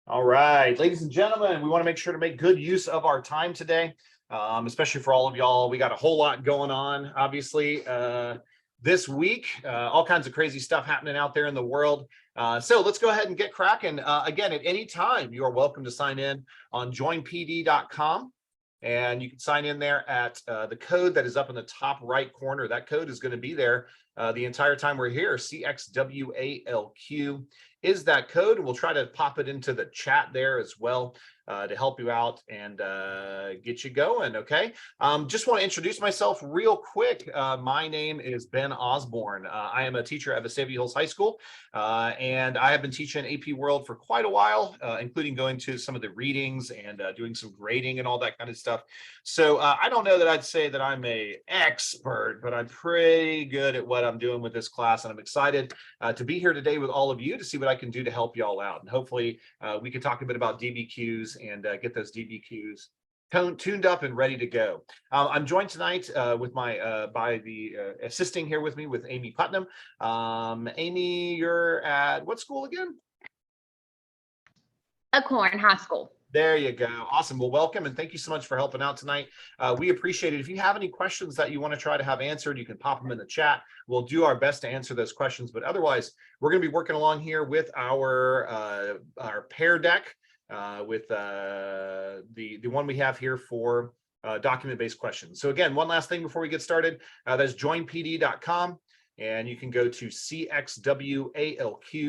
All right, ladies and gentlemen, we want to make sure to make good use of our time today, especially for all of y'all. We got a whole lot going on, obviously, this week. All kinds of crazy stuff happening out there in the world. So let's go ahead and get cracking. Again, at any time, you are welcome to sign in on joinpd.com. And you can sign in there at the code that is up in the top right corner. That code is going to be there the entire time we're here. CXWALQ is that code. And we'll try to pop it into the chat there as well to help you out and get you going. Okay. Just want to introduce myself real quick. My name is Ben Osborne. I am a teacher at Vestavia Hills High School, and I have been teaching AP World for quite a while, including going to some of the readings and doing some grading and all that kind of stuff. So I don't know that I'd say that I'm an expert, but I'm pretty good at what I'm doing with this class, and I'm excited to be here today with all of you to see what I can do to help y'all out. And hopefully we can talk a bit about DBQs and get those DBQs tuned up and ready to go. I'm joined tonight with my assisting here with me with Amy Putnam. Amy, you're at what school again? Acorn High School. There you go. Awesome. Well, welcome, and thank you so much for helping out tonight. We appreciate it. If you have any questions that you want to try to have answered, you can pop them in the chat. We'll do our best to answer those questions. But otherwise, we're going to be working along here with our pair deck with the one we have here for document-based questions. So again, one last thing before we get started, that's joinpd.com. And you can go to CXWALQ.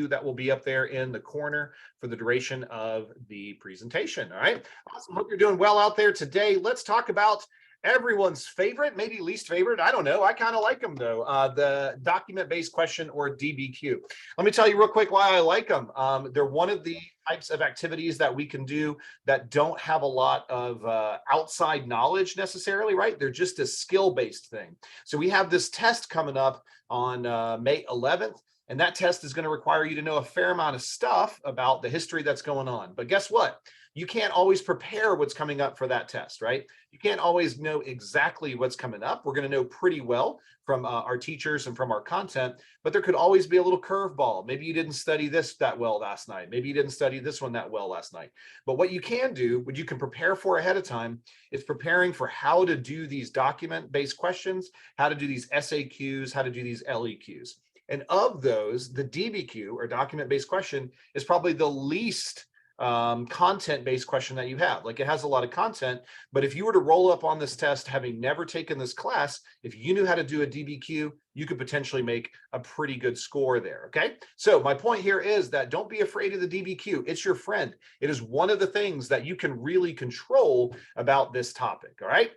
That will be up there in the corner for the duration of the presentation. All right. Awesome. Hope you're doing well out there today. Let's talk about everyone's favorite, maybe least favorite. I don't know. I kind of like them, though. The document-based question, or DBQ. Let me tell you real quick why I like them. They're one of the types of activities that we can do that don't have a lot of outside knowledge necessarily, right? They're just a skill-based thing. So we have this test coming up on May 11th, and that test is going to require you to know a fair amount of stuff about the history that's going on. But guess what? You can't always prepare what's coming up for that test, right? You can't always know exactly what's coming up. We're going to know pretty well from our teachers and from our content, but there could always be a little curveball. Maybe you didn't study this that well last night. Maybe you didn't study this one that well last night. But what you can do, what you can prepare for ahead of time, is preparing for how to do these document-based questions, how to do these SAQs, how to do these LEQs. And of those, the DBQ, or document-based question, is probably the least content-based question that you have. Like, it has a lot of content, but if you were to roll up on this test having never taken this class, if you knew how to do a DBQ, you could potentially make a pretty good score there. Okay, so my point here is that don't be afraid of the DBQ. It's your friend. It is one of the things that you can really control about this topic. All right,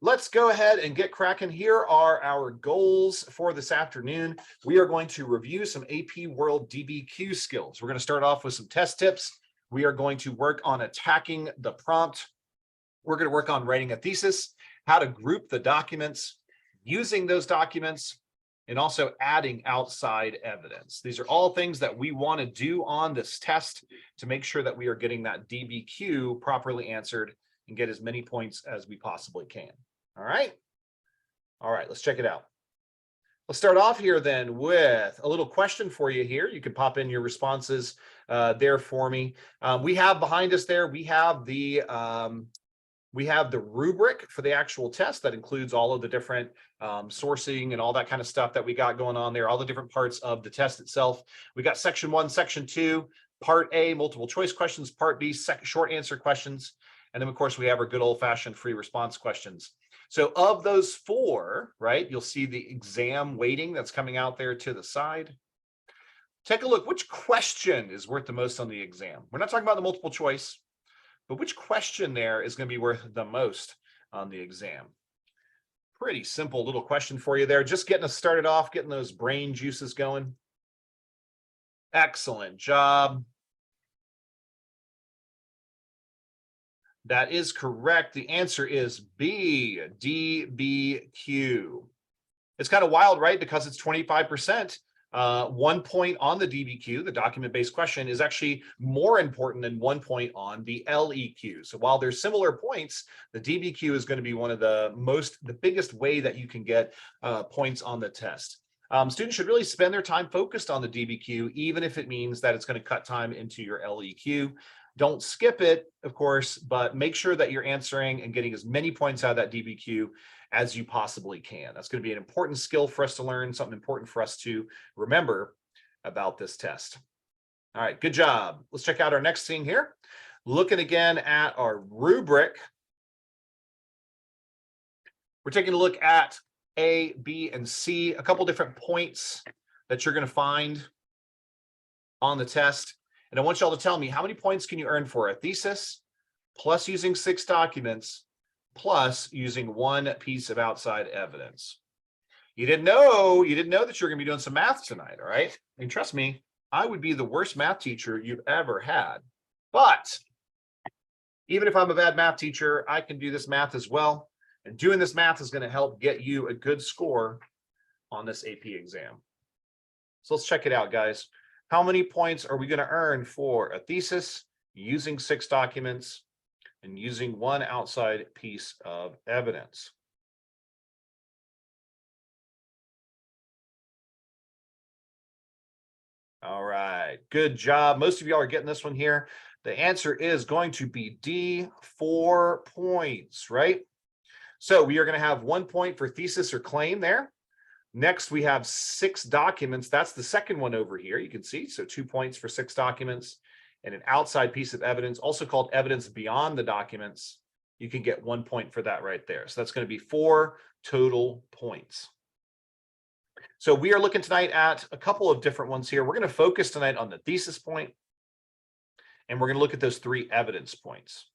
let's go ahead and get cracking. Here are our goals for this afternoon. We are going to review some AP World DBQ skills. We're going to start off with some test tips. We are going to work on attacking the prompt. We're going to work on writing a thesis, how to group the documents, using those documents, and also adding outside evidence. These are all things that we want to do on this test to make sure that we are getting that DBQ properly answered and get as many points as we possibly can. All right. All right, let's check it out. Let's start off here then with a little question for you here. You can pop in your responses there for me. We have behind us there, we have the rubric for the actual test that includes all of the different sourcing and all that kind of stuff that we got going on there, all the different parts of the test itself. We got section 1, section 2, part A, multiple choice questions, part B, short answer questions. And then, of course, we have our good old-fashioned free response questions. So of those 4, right, you'll see the exam weighting that's coming out there to the side. Take a look. Which question is worth the most on the exam? We're not talking about the multiple choice, but which question there is going to be worth the most on the exam? Pretty simple little question for you there. Just getting us started off, getting those brain juices going. Excellent job. That is correct. The answer is B, DBQ. It's kind of wild, right? Because it's 25%. 1 point on the DBQ, the document-based question, is actually more important than 1 point on the LEQ. So while there's similar points, the DBQ is going to be one of the biggest way that you can get points on the test. Students should really spend their time focused on the DBQ, even if it means that it's going to cut time into your LEQ. Don't skip it, of course, but make sure that you're answering and getting as many points out of that DBQ as you possibly can. That's going to be an important skill for us to learn, something important for us to remember about this test. All right, good job. Let's check out our next thing here. Looking again at our rubric. We're taking a look at A, B, and C, a couple different points that you're going to find on the test. And I want y'all to tell me, how many points can you earn for a thesis, plus using 6 documents, plus using 1 piece of outside evidence? You didn't know that you're going to be doing some math tonight, all right? And trust me, I would be the worst math teacher you've ever had. But even if I'm a bad math teacher, I can do this math as well. And doing this math is going to help get you a good score on this AP exam. So let's check it out, guys. How many points are we going to earn for a thesis using 6 documents and using 1 outside piece of evidence? All right, good job. Most of y'all are getting this one here. The answer is going to be D, 4 points, right? So we are going to have 1 point for thesis or claim there. Next, we have 6 documents. That's the second one over here, you can see. So 2 points for 6 documents and an outside piece of evidence, also called evidence beyond the documents. You can get 1 point for that right there. So that's going to be 4 total points. So we are looking tonight at a couple of different ones here. We're going to focus tonight on the thesis point, and we're going to look at those 3 evidence points.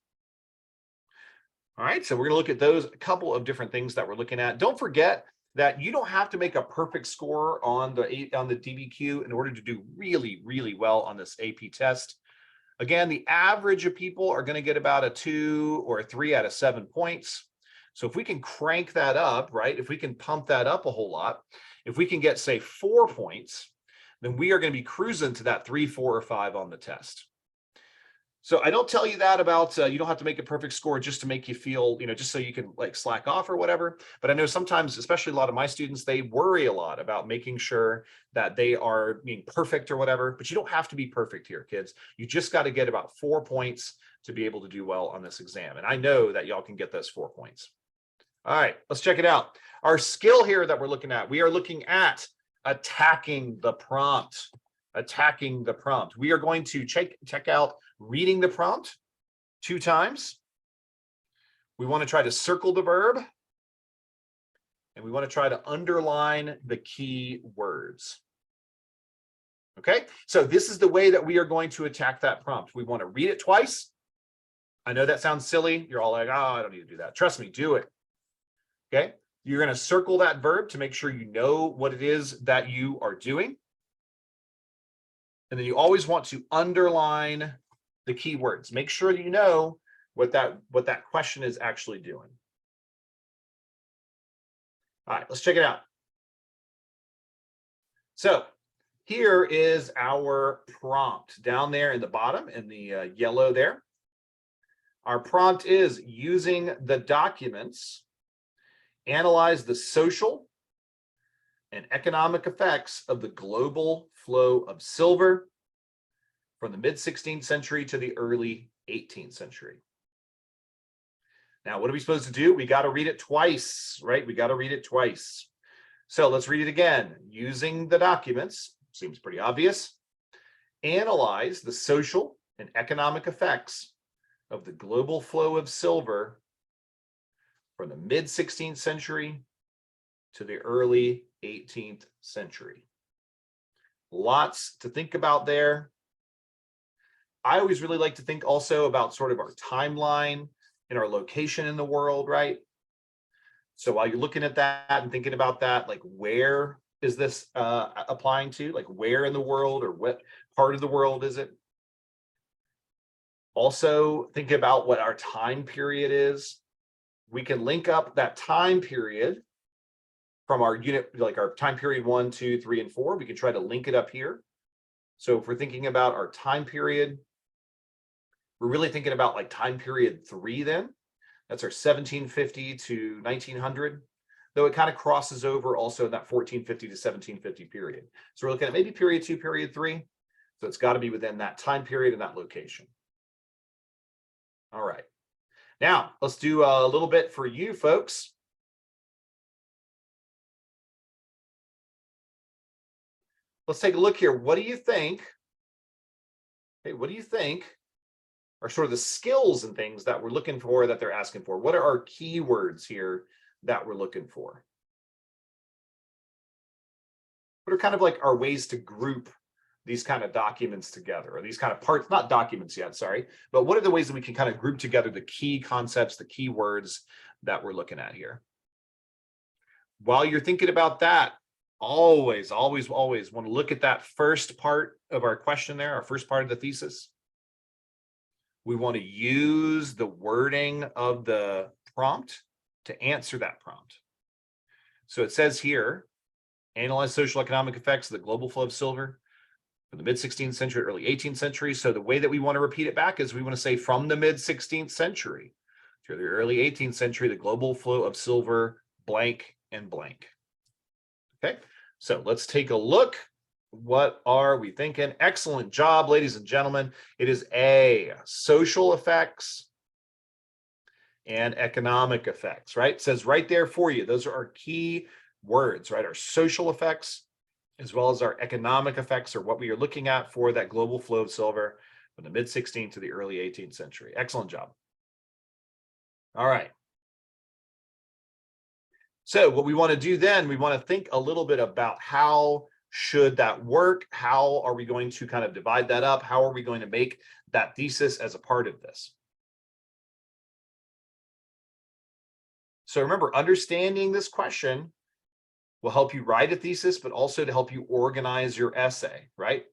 All right, so we're going to look at those, a couple of different things that we're looking at. Don't forget that you don't have to make a perfect score on the DBQ in order to do really, really well on this AP test. Again, the average of people are going to get about a 2 or a 3 out of 7 points. So if we can crank that up, right, if we can pump that up a whole lot, if we can get, say, 4 points, then we are going to be cruising to that 3, 4, or 5 on the test. So I don't tell you that about, you don't have to make a perfect score just to make you feel, just so you can like slack off or whatever. But I know sometimes, especially a lot of my students, they worry a lot about making sure that they are being perfect or whatever. But you don't have to be perfect here, kids. You just got to get about 4 points to be able to do well on this exam. And I know that y'all can get those 4 points. All right, let's check it out. Our skill here that we're looking at, we are looking at attacking the prompt. Attacking the prompt. We are going to check out reading the prompt 2 times. We want to try to circle the verb, and we want to try to underline the key words. Okay, so this is the way that we are going to attack that prompt. We want to read it twice. I know that sounds silly. You're all like, oh, I don't need to do that. Trust me, do it. Okay, you're going to circle that verb to make sure you know what it is that you are doing. And then you always want to underline the keywords. Make sure that you know what that question is actually doing. All right, let's check it out. So here is our prompt down there in the bottom in the yellow there. Our prompt is, using the documents, analyze the social and economic effects of the global flow of silver from the mid-16th century to the early 18th century. Now, what are we supposed to do? We got to read it twice, right? We got to read it twice. So let's read it again. Using the documents, seems pretty obvious. Analyze the social and economic effects of the global flow of silver from the mid-16th century to the early 18th century. Lots to think about there. I always really like to think also about sort of our timeline and our location in the world, right? So while you're looking at that and thinking about that, like, where is this applying to? Like, where in the world, or what part of the world is it? Also, think about what our time period is. We can link up that time period from our unit, like our time period 1, 2, 3, and 4. We can try to link it up here. So if we're thinking about our time period, we're really thinking about like time period 3 then. That's our 1750 to 1900, though it kind of crosses over also in that 1450 to 1750 period. So we're looking at maybe period 2, period 3. So it's got to be within that time period and that location. All right. Now, let's do a little bit for you folks. Let's take a look here. What do you think? Hey, what do you think are sort of the skills and things that we're looking for that they're asking for? What are our keywords here that we're looking for? What are kind of like our ways to group these kind of documents together, or these kind of parts, not documents yet, sorry, but what are the ways that we can kind of group together the key concepts, the key words that we're looking at here? While you're thinking about that, always want to look at that first part of our question there, our first part of the thesis. We want to use the wording of the prompt to answer that prompt. So it says here, analyze social economic effects of the global flow of silver from the mid-16th century, early 18th century. So the way that we want to repeat it back is we want to say from the mid-16th century to the early 18th century, the global flow of silver, blank and blank. Okay, so let's take a look. What are we thinking? Excellent job, ladies and gentlemen. It is A, social effects and economic effects, right? It says right there for you. Those are our key words, right? Our social effects, as well as our economic effects, are what we are looking at for that global flow of silver from the mid-16th to the early 18th century. Excellent job. All right. So what we want to do then, we want to think a little bit about how should that work? How are we going to kind of divide that up? How are we going to make that thesis as a part of this? So remember, understanding this question will help you write a thesis, but also to help you organize your essay, right?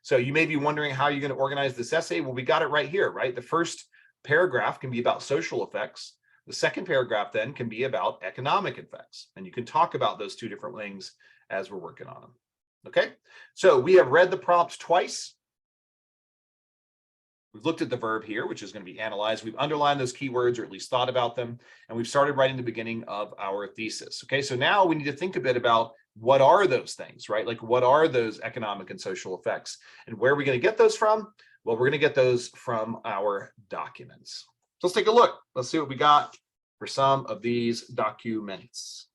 So you may be wondering how you're going to organize this essay. Well, we got it right here, right? The first paragraph can be about social effects. The second paragraph then can be about economic effects. And you can talk about those two different things as we're working on them. Okay, so we have read the prompt twice. We've looked at the verb here, which is going to be analyzed. We've underlined those keywords, or at least thought about them, and we've started writing the beginning of our thesis. Okay, so now we need to think a bit about what are those things, right? Like what are those economic and social effects? And where are we going to get those from? Well, we're going to get those from our documents. So let's take a look. Let's see what we got for some of these documents.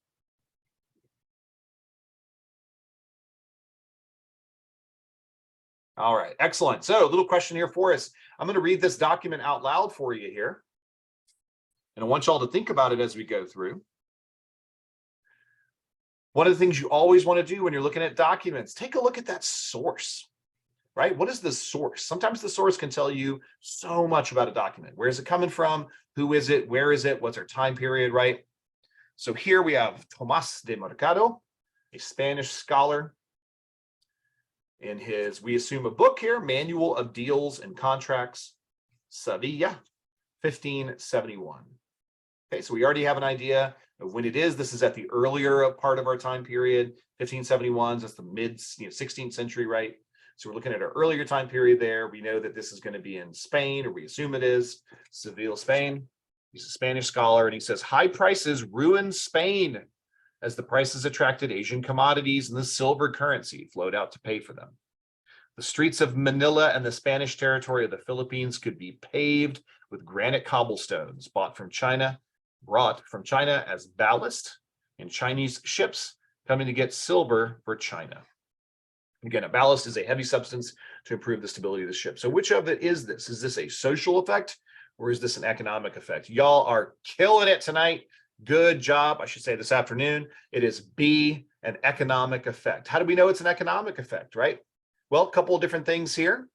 All right, excellent. So a little question here for us. I'm going to read this document out loud for you here. And I want y'all to think about it as we go through. One of the things you always want to do when you're looking at documents, take a look at that source, right? What is the source? Sometimes the source can tell you so much about a document. Where is it coming from? Who is it? Where is it? What's our time period, right? So here we have Tomás de Mercado, a Spanish scholar. In his, we assume a book here, Manual of Deals and Contracts, Sevilla, 1571. Okay, so we already have an idea of when it is. This is at the earlier part of our time period, 1571, that's the mid 16th century, right? So we're looking at our earlier time period there. We know that this is going to be in Spain, or we assume it is, Seville, Spain. He's a Spanish scholar, and he says, high prices ruined Spain as the prices attracted Asian commodities and the silver currency flowed out to pay for them. The streets of Manila and the Spanish territory of the Philippines could be paved with granite cobblestones brought from China as ballast in Chinese ships coming to get silver for China. Again, a ballast is a heavy substance to improve the stability of the ship. So which of it is this? Is this a social effect, or is this an economic effect? Y'all are killing it tonight. Good job, I should say this afternoon. It is B, an economic effect. How do we know it's an economic effect, right? Well, a couple of different things here.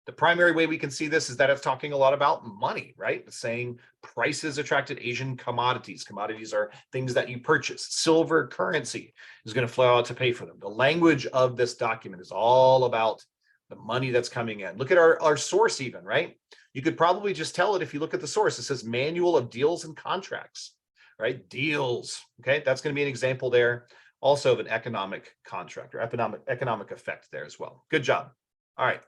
The primary way we can see this is that it's talking a lot about money, right? It's saying prices attracted Asian commodities. Commodities are things that you purchase. Silver currency is going to flow out to pay for them. The language of this document is all about the money that's coming in. Look at our source even, right? You could probably just tell it if you look at the source. It says Manual of Deals and Contracts, right? Deals, okay? That's going to be an example there also of an economic contract or economic effect there as well. Good job. All right.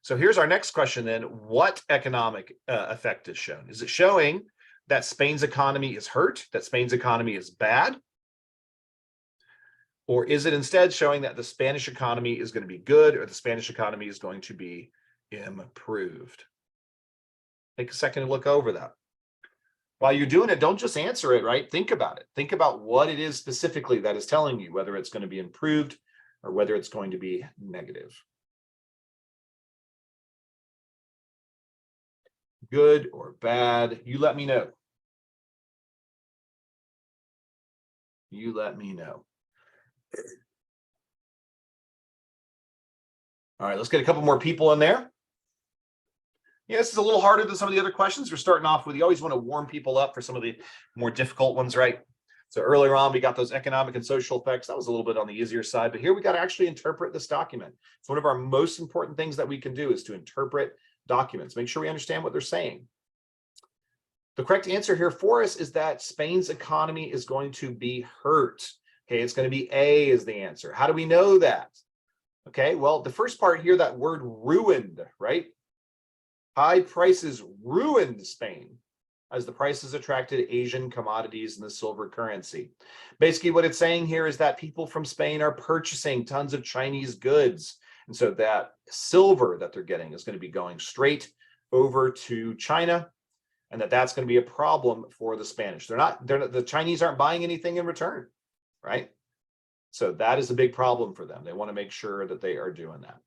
So here's our next question then. What economic effect is shown? Is it showing that Spain's economy is hurt, that Spain's economy is bad? Or is it instead showing that the Spanish economy is going to be good, or the Spanish economy is going to be improved? Take a second to look over that. While you're doing it, don't just answer it, right? Think about it. Think about what it is specifically that is telling you, whether it's going to be improved or whether it's going to be negative. Good or bad, you let me know. You let me know. All right, let's get a couple more people in there. Yeah, this is a little harder than some of the other questions we're starting off with. You always want to warm people up for some of the more difficult ones, right? So earlier on, we got those economic and social effects. That was a little bit on the easier side, but here we got to actually interpret this document. It's one of our most important things that we can do is to interpret documents. Make sure we understand what they're saying. The correct answer here for us is that Spain's economy is going to be hurt. Okay, it's going to be A is the answer. How do we know that? Okay, well, the first part here, that word ruined, right? High prices ruined Spain as the prices attracted Asian commodities and the silver currency. Basically, what it's saying here is that people from Spain are purchasing tons of Chinese goods. And so that silver that they're getting is going to be going straight over to China, and that's going to be a problem for the Spanish. The Chinese aren't buying anything in return, right? So that is a big problem for them. They want to make sure that they are doing that.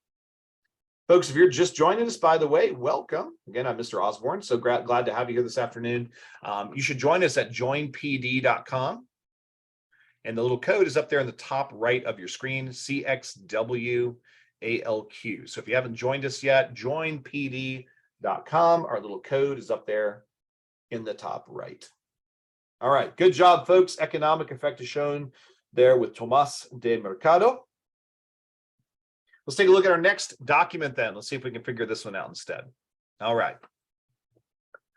Folks, if you're just joining us, by the way, welcome. Again, I'm Mr. Osborne. So glad to have you here this afternoon. You should join us at joinpd.com. And the little code is up there in the top right of your screen, CXWALQ. So if you haven't joined us yet, joinpd.com. Our little code is up there in the top right. All right, good job, folks. Economic effect is shown there with Tomas de Mercado. Let's take a look at our next document then. Let's see if we can figure this one out instead. All right.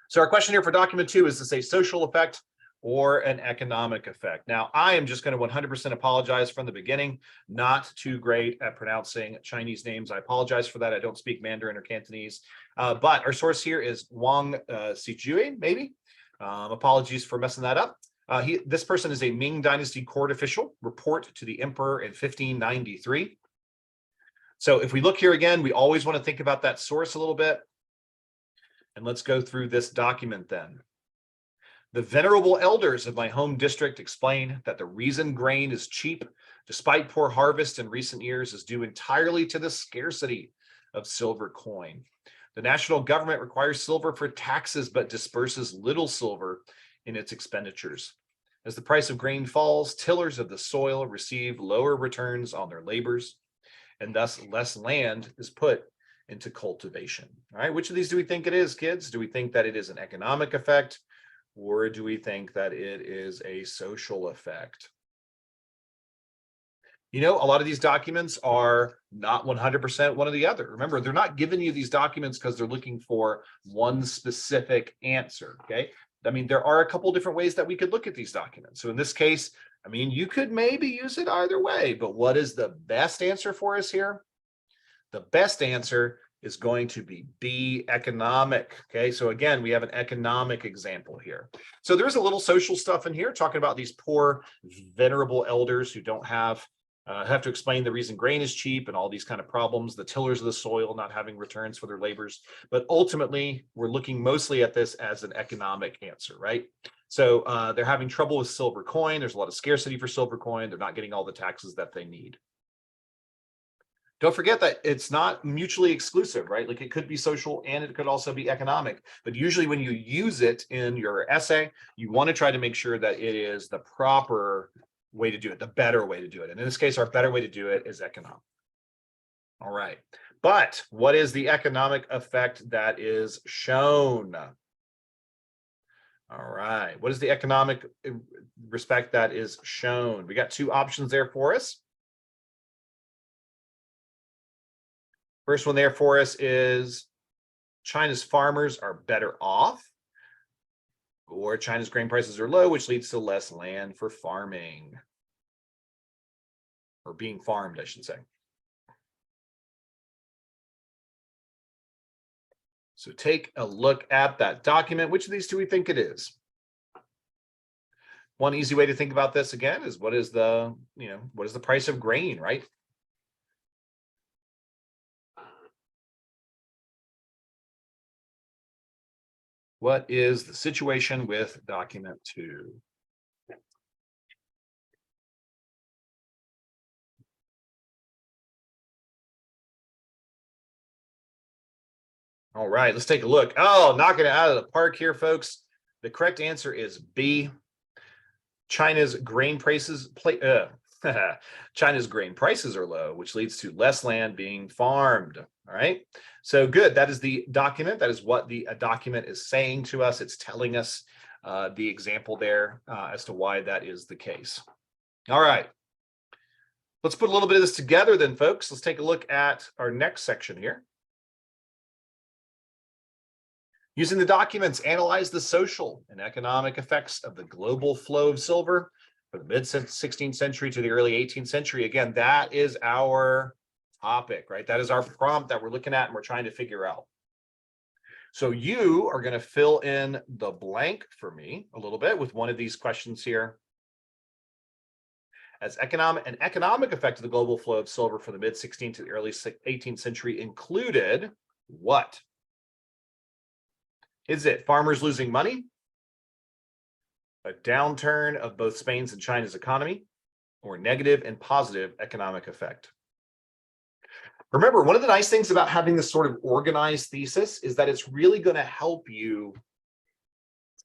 So our question here for document 2 is to say social effect or an economic effect. Now, I am just going to 100% apologize from the beginning. Not too great at pronouncing Chinese names. I apologize for that. I don't speak Mandarin or Cantonese. But our source here is Wang Xijue, maybe. Apologies for messing that up. This person is a Ming Dynasty court official. Report to the emperor in 1593. So if we look here again, we always want to think about that source a little bit. And let's go through this document then. The venerable elders of my home district explain that the reason grain is cheap, despite poor harvest in recent years, is due entirely to the scarcity of silver coin. The national government requires silver for taxes, but disperses little silver in its expenditures. As the price of grain falls, tillers of the soil receive lower returns on their labors, and thus less land is put into cultivation. All right, which of these do we think it is, kids? Do we think that it is an economic effect, or do we think that it is a social effect? You know, a lot of these documents are not 100% one or the other. Remember, they're not giving you these documents because they're looking for one specific answer, okay? I mean, there are a couple different ways that we could look at these documents. So in this case, I mean, you could maybe use it either way, but what is the best answer for us here? The best answer is going to be B, economic. Okay, so again, we have an economic example here. So there's a little social stuff in here talking about these poor, venerable elders who don't have to explain the reason grain is cheap and all these kind of problems, the tillers of the soil not having returns for their labors. But ultimately, we're looking mostly at this as an economic answer, right? So they're having trouble with silver coin. There's a lot of scarcity for silver coin. They're not getting all the taxes that they need. Don't forget that it's not mutually exclusive, right? Like it could be social and it could also be economic. But usually when you use it in your essay, you want to try to make sure that it is the proper way to do it, the better way to do it. And in this case, our better way to do it is economic. All right. But what is the economic effect that is shown? All right. What is the economic respect that is shown? We got two options there for us. First one there for us is China's farmers are better off, or China's grain prices are low, which leads to less land for farming, or being farmed, I should say. So take a look at that document. Which of these do we think it is? One easy way to think about this again is what is the price of grain, right? What is the situation with document 2? All right, let's take a look. Oh, knocking it out of the park here, folks. The correct answer is B. China's grain prices China's grain prices are low, which leads to less land being farmed. All right, so good. That is the document. That is what the document is saying to us. It's telling us the example there as to why that is the case. All right, let's put a little bit of this together then, folks. Let's take a look at our next section here. Using the documents, analyze the social and economic effects of the global flow of silver from the mid-16th century to the early 18th century. Again, that is our topic, right? That is our prompt that we're looking at and we're trying to figure out. So you are going to fill in the blank for me a little bit with one of these questions here. As an economic effect of the global flow of silver from the mid-16th to the early 18th century included what? Is it farmers losing money, a downturn of both Spain's and China's economy, or negative and positive economic effect? Remember, one of the nice things about having this sort of organized thesis is that it's really going to help you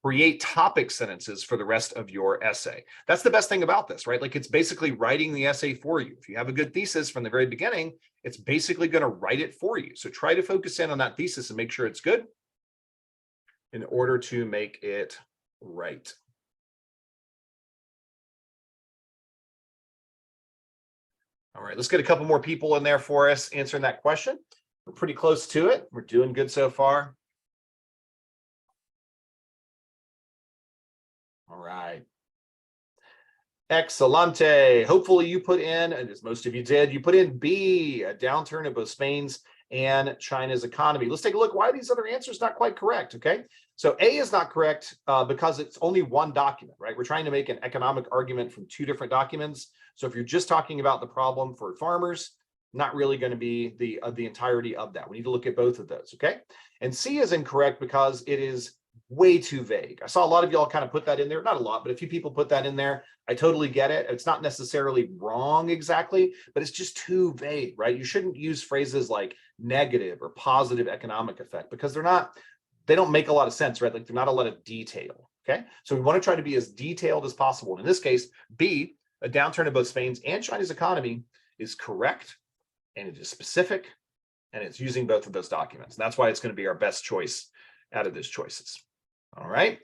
create topic sentences for the rest of your essay. That's the best thing about this, right? Like it's basically writing the essay for you. If you have a good thesis from the very beginning, it's basically going to write it for you. So try to focus in on that thesis and make sure it's good in order to make it right. All right, let's get a couple more people in there for us answering that question. We're pretty close to it. We're doing good so far. All right. Excelente. Hopefully you put in, and as most of you did, you put in B, a downturn of both Spain's and China's economy. Let's take a look. Why are these other answers not quite correct? Okay, so A is not correct because it's only one document, right? We're trying to make an economic argument from two different documents. So if you're just talking about the problem for farmers, not really going to be the entirety of that. We need to look at both of those, okay? And C is incorrect because it is way too vague. I saw a lot of y'all kind of put that in there. Not a lot, but a few people put that in there. I totally get it. It's not necessarily wrong exactly, but it's just too vague, right? You shouldn't use phrases like negative or positive economic effect because they don't make a lot of sense, right? Like they're not a lot of detail, okay? So we want to try to be as detailed as possible. And in this case, B, a downturn in both Spain's and China's economy is correct, and it is specific, and it's using both of those documents. And that's why it's going to be our best choice out of those choices. All right.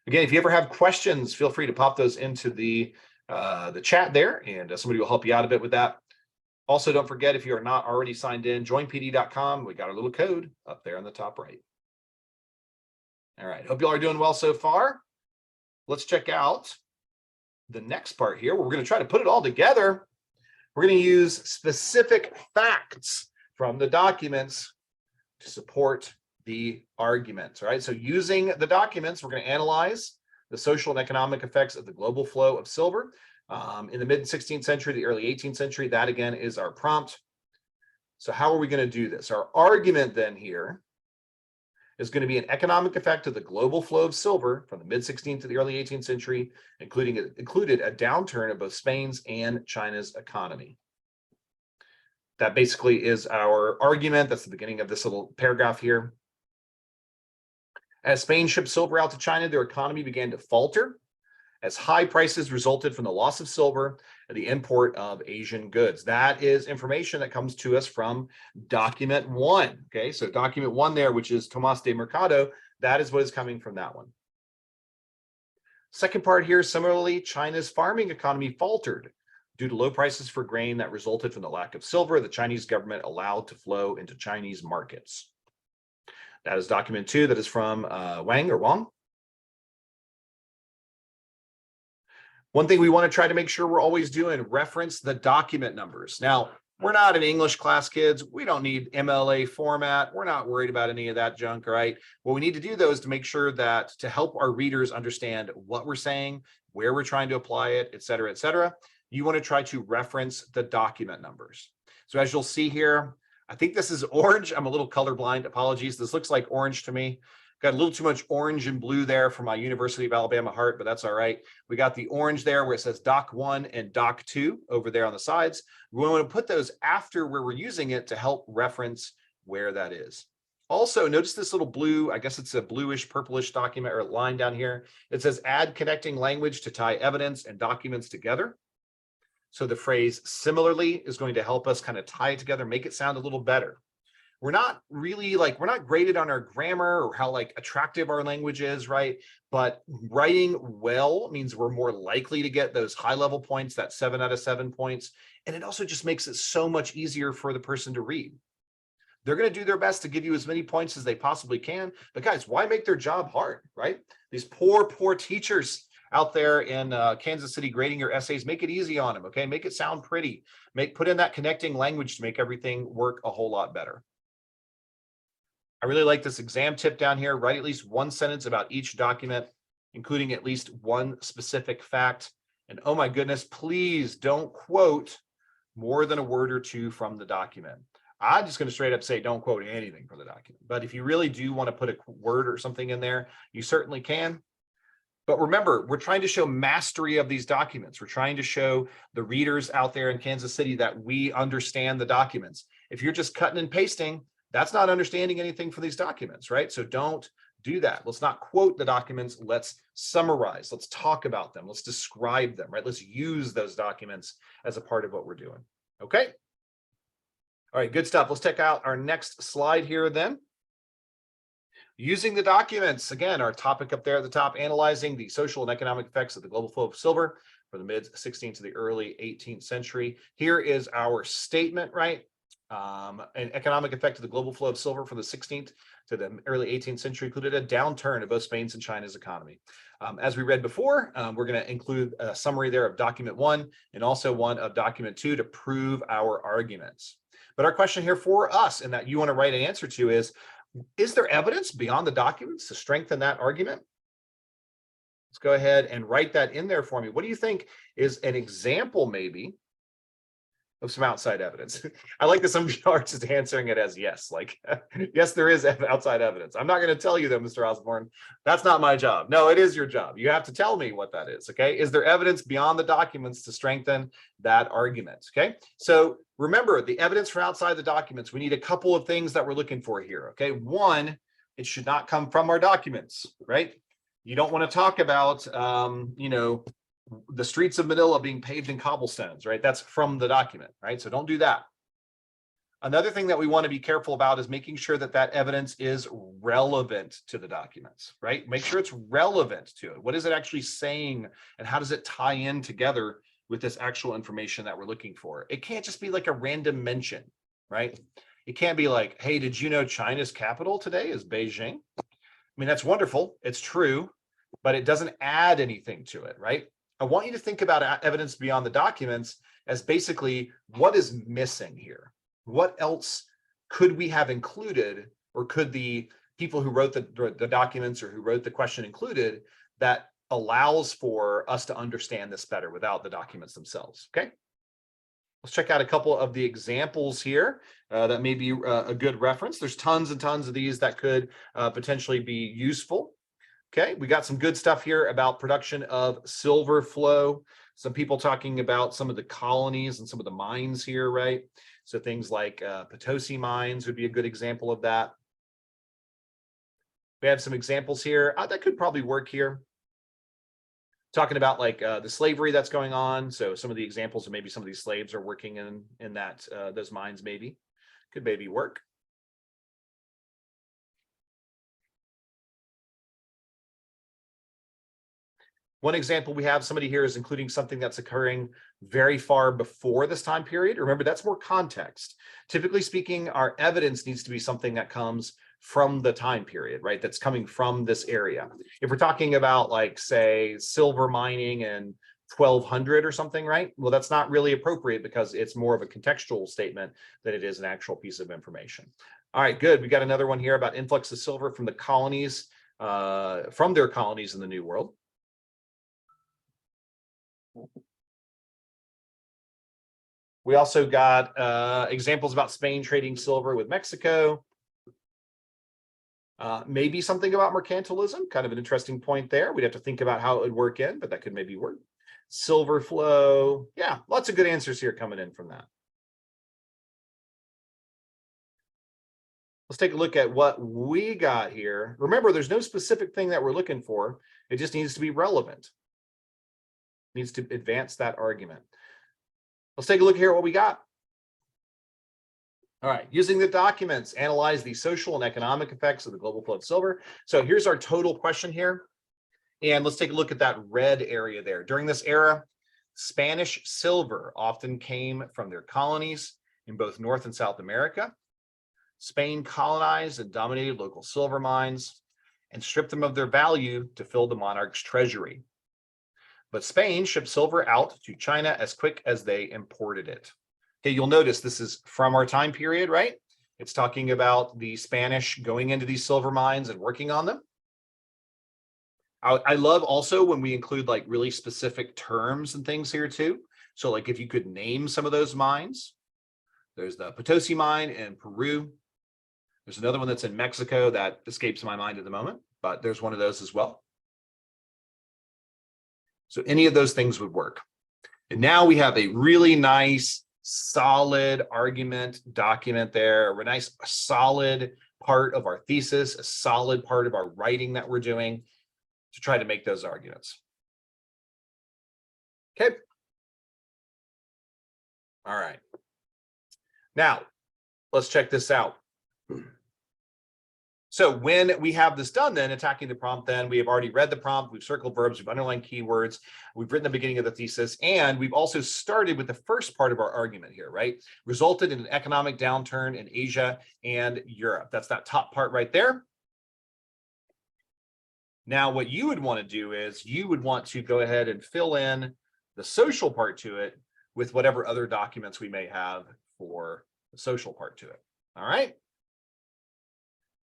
Again, if you ever have questions, feel free to pop those into the chat there, and somebody will help you out a bit with that. Also, don't forget, if you are not already signed in, joinpd.com. We got our little code up there on the top right. All right. Hope you all are doing well so far. Let's check out the next part here. We're going to try to put it all together. We're going to use specific facts from the documents to support the arguments, right? So using the documents, we're going to analyze the social and economic effects of the global flow of silver in the mid-16th century, the early 18th century. That again is our prompt. So how are we going to do this? Our argument then here is going to be an economic effect of the global flow of silver from the mid-16th to the early 18th century, included a downturn of both Spain's and China's economy. That basically is our argument. That's the beginning of this little paragraph here. As Spain shipped silver out to China, their economy began to falter as high prices resulted from the loss of silver and the import of Asian goods. That is information that comes to us from document 1. Okay, so document 1 there, which is Tomás de Mercado, that is what is coming from that one. Second part here, similarly, China's farming economy faltered due to low prices for grain that resulted from the lack of silver the Chinese government allowed to flow into Chinese markets. That is document 2. That is from Wang. One thing we want to try to make sure we're always doing, reference the document numbers. Now, we're not an English class, kids. We don't need MLA format. We're not worried about any of that junk, right? What we need to do, though, is to make sure that to help our readers understand what we're saying, where we're trying to apply it, et cetera, you want to try to reference the document numbers. So as you'll see here, I think this is orange. I'm a little colorblind. Apologies. This looks like orange to me Got a little too much orange and blue there for my University of Alabama heart, but that's all right. We got the orange there where it says Doc 1 and Doc 2 over there on the sides. We want to put those after where we're using it to help reference where that is. Also, notice this little blue, I guess it's a bluish, purplish document or line down here. It says add connecting language to tie evidence and documents together. So the phrase similarly is going to help us kind of tie it together, make it sound a little better. We're not really we're not graded on our grammar or how attractive our language is, right? But writing well means we're more likely to get those high level points, that 7 out of 7 points. And it also just makes it so much easier for the person to read. They're going to do their best to give you as many points as they possibly can. But guys, why make their job hard, right? These poor teachers out there in Kansas City grading your essays, make it easy on them, okay? Make it sound pretty. Put in that connecting language to make everything work a whole lot better. I really like this exam tip down here. Write at least one sentence about each document, including at least one specific fact. And oh my goodness, please don't quote more than a word or two from the document. I'm just going to straight up say don't quote anything from the document. But if you really do want to put a word or something in there, you certainly can. But remember, we're trying to show mastery of these documents. We're trying to show the readers out there in Kansas City that we understand the documents. If you're just cutting and pasting, that's not understanding anything for these documents, right? So don't do that. Let's not quote the documents. Let's summarize. Let's talk about them. Let's describe them, right? Let's use those documents as a part of what we're doing. Okay. All right, good stuff. Let's check out our next slide here then. Using the documents, again, our topic up there at the top, analyzing the social and economic effects of the global flow of silver from the mid-16th to the early 18th century. Here is our statement, right? An economic effect of the global flow of silver from the 16th to the early 18th century included a downturn of both Spain's and China's economy. As we read before, we're going to include a summary there of document 1 and also one of document 2 to prove our arguments. But our question here for us and that you want to write an answer to is there evidence beyond the documents to strengthen that argument? Let's go ahead and write that in there for me. What do you think is an example maybe of some outside evidence? I like that some of you are just answering it as yes, yes, there is outside evidence. I'm not going to tell you though, Mr. Osborne. That's not my job. No, it is your job. You have to tell me what that is, okay? Is there evidence beyond the documents to strengthen that argument, okay? So remember, the evidence from outside the documents, we need a couple of things that we're looking for here, okay? One, it should not come from our documents, right? You don't want to talk about, the streets of Manila being paved in cobblestones, right? That's from the document, right? So don't do that. Another thing that we want to be careful about is making sure that that evidence is relevant to the documents, right? Make sure it's relevant to it. What is it actually saying and how does it tie in together with this actual information that we're looking for? It can't just be like a random mention, right? It can't be like, hey, did you know China's capital today is Beijing? I mean, that's wonderful. It's true, but it doesn't add anything to it, right? I want you to think about evidence beyond the documents as basically what is missing here. What else could we have included, or could the people who wrote the documents or who wrote the question included that allows for us to understand this better without the documents themselves, okay? Let's check out a couple of the examples here that may be a good reference. There's tons and tons of these that could potentially be useful. Okay, we got some good stuff here about production of silver flow. Some people talking about some of the colonies and some of the mines here, right? So things like Potosi mines would be a good example of that. We have some examples here that could probably work here. Talking about the slavery that's going on. So some of the examples of maybe some of these slaves are working in that those mines could maybe work. One example we have, somebody here is including something that's occurring very far before this time period. Remember, that's more context. Typically speaking, our evidence needs to be something that comes from the time period, right? That's coming from this area. If we're talking about say silver mining in 1200 or something, right? Well, that's not really appropriate because it's more of a contextual statement than it is an actual piece of information. All right, good. We got another one here about influx of silver from the colonies, from their colonies in the New World. We also got examples about Spain trading silver with Mexico. Maybe something about mercantilism, kind of an interesting point there. We'd have to think about how it would work in, but that could maybe work. Silver flow. Yeah, lots of good answers here coming in from that. Let's take a look at what we got here. Remember, there's no specific thing that we're looking for. It just needs to be relevant. It needs to advance that argument. Let's take a look here at what we got. All right, using the documents, analyze the social and economic effects of the global flow of silver. So here's our total question here. And let's take a look at that red area there. During this era, Spanish silver often came from their colonies in both North and South America. Spain colonized and dominated local silver mines and stripped them of their value to fill the monarch's treasury. But Spain shipped silver out to China as quick as they imported it. Okay, you'll notice this is from our time period, right? It's talking about the Spanish going into these silver mines and working on them. I love also when we include like really specific terms and things here too. So like if you could name some of those mines, there's the Potosi mine in Peru. There's another one that's in Mexico that escapes my mind at the moment, but there's one of those as well. So any of those things would work. And now we have a really nice, solid argument document there, a nice, solid part of our thesis, a solid part of our writing that we're doing to try to make those arguments. Okay. All right. Now, let's check this out. So when we have this done, then attacking the prompt, then we have already read the prompt, we've circled verbs, we've underlined keywords, we've written the beginning of the thesis, and we've also started with the first part of our argument here, right? Resulted in an economic downturn in Asia and Europe. That's that top part right there. Now, what you would want to do is you would want to go ahead and fill in the social part to it with whatever other documents we may have for the social part to it. All right.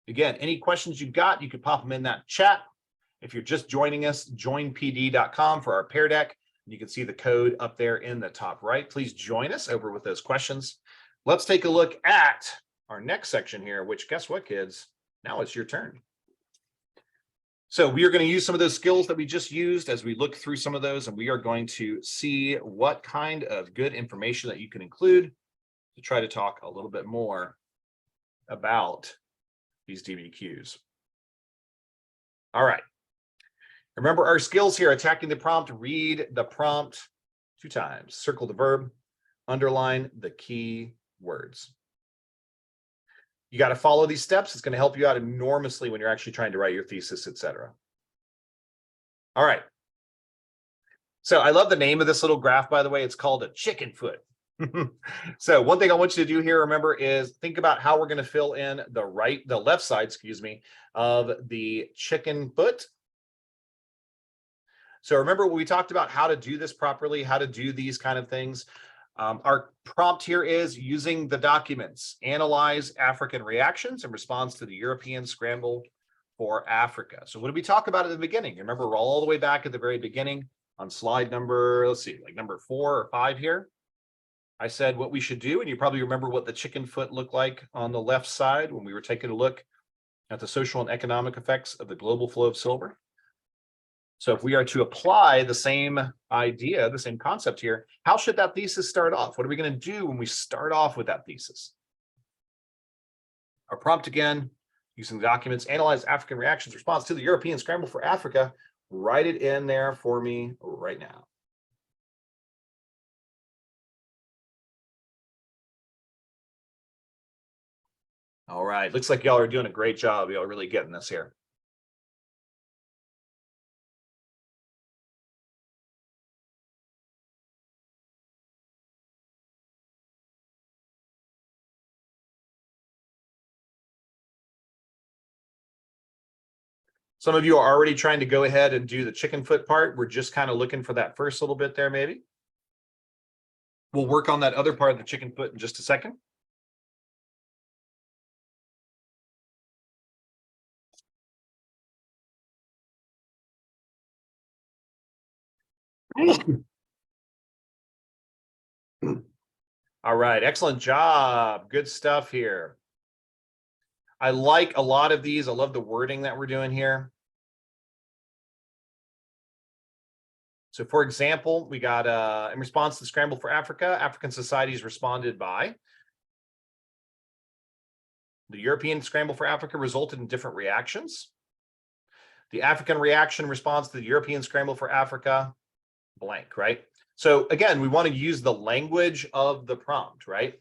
Again, any questions you've got, you could pop them in that chat. If you're just joining us, joinpd.com for our Pear Deck. You can see the code up there in the top right. Please join us over with those questions. Let's take a look at our next section here, which guess what, kids? Now it's your turn. So we are going to use some of those skills that we just used as we look through some of those, and we are going to see what kind of good information that you can include to try to talk a little bit more about these DBQs. All right. Remember our skills here: attacking the prompt, read the prompt 2 times, circle the verb, underline the key words. You got to follow these steps. It's going to help you out enormously when you're actually trying to write your thesis, etc. All right. So I love the name of this little graph, by the way. It's called a chicken foot. So one thing I want you to do here, remember, is think about how we're going to fill in the left side, excuse me, of the chicken foot. So remember when we talked about how to do this properly, how to do these kind of things. Our prompt here is using the documents, analyze African reactions in response to the European scramble for Africa. So what did we talk about at the beginning? Remember, we're all the way back at the very beginning on slide number, let's see, like number 4 or 5 here. I said what we should do, and you probably remember what the chicken foot looked like on the left side when we were taking a look at the social and economic effects of the global flow of silver. So if we are to apply the same idea, the same concept here, how should that thesis start off? What are we going to do when we start off with that thesis? Our prompt again, using the documents, analyze African reactions response to the European scramble for Africa. Write it in there for me right now. All right, looks like y'all are doing a great job. Y'all are really getting this here. Some of you are already trying to go ahead and do the chicken foot part. We're just kind of looking for that first little bit there, maybe. We'll work on that other part of the chicken foot in just a second. All right, excellent job. Good stuff here. I like a lot of these. I love the wording that we're doing here. So for example, we got in response to the scramble for Africa, African societies responded by. The European scramble for Africa resulted in different reactions. The African reaction response to the European scramble for Africa, blank, right? So again, we want to use the language of the prompt, right?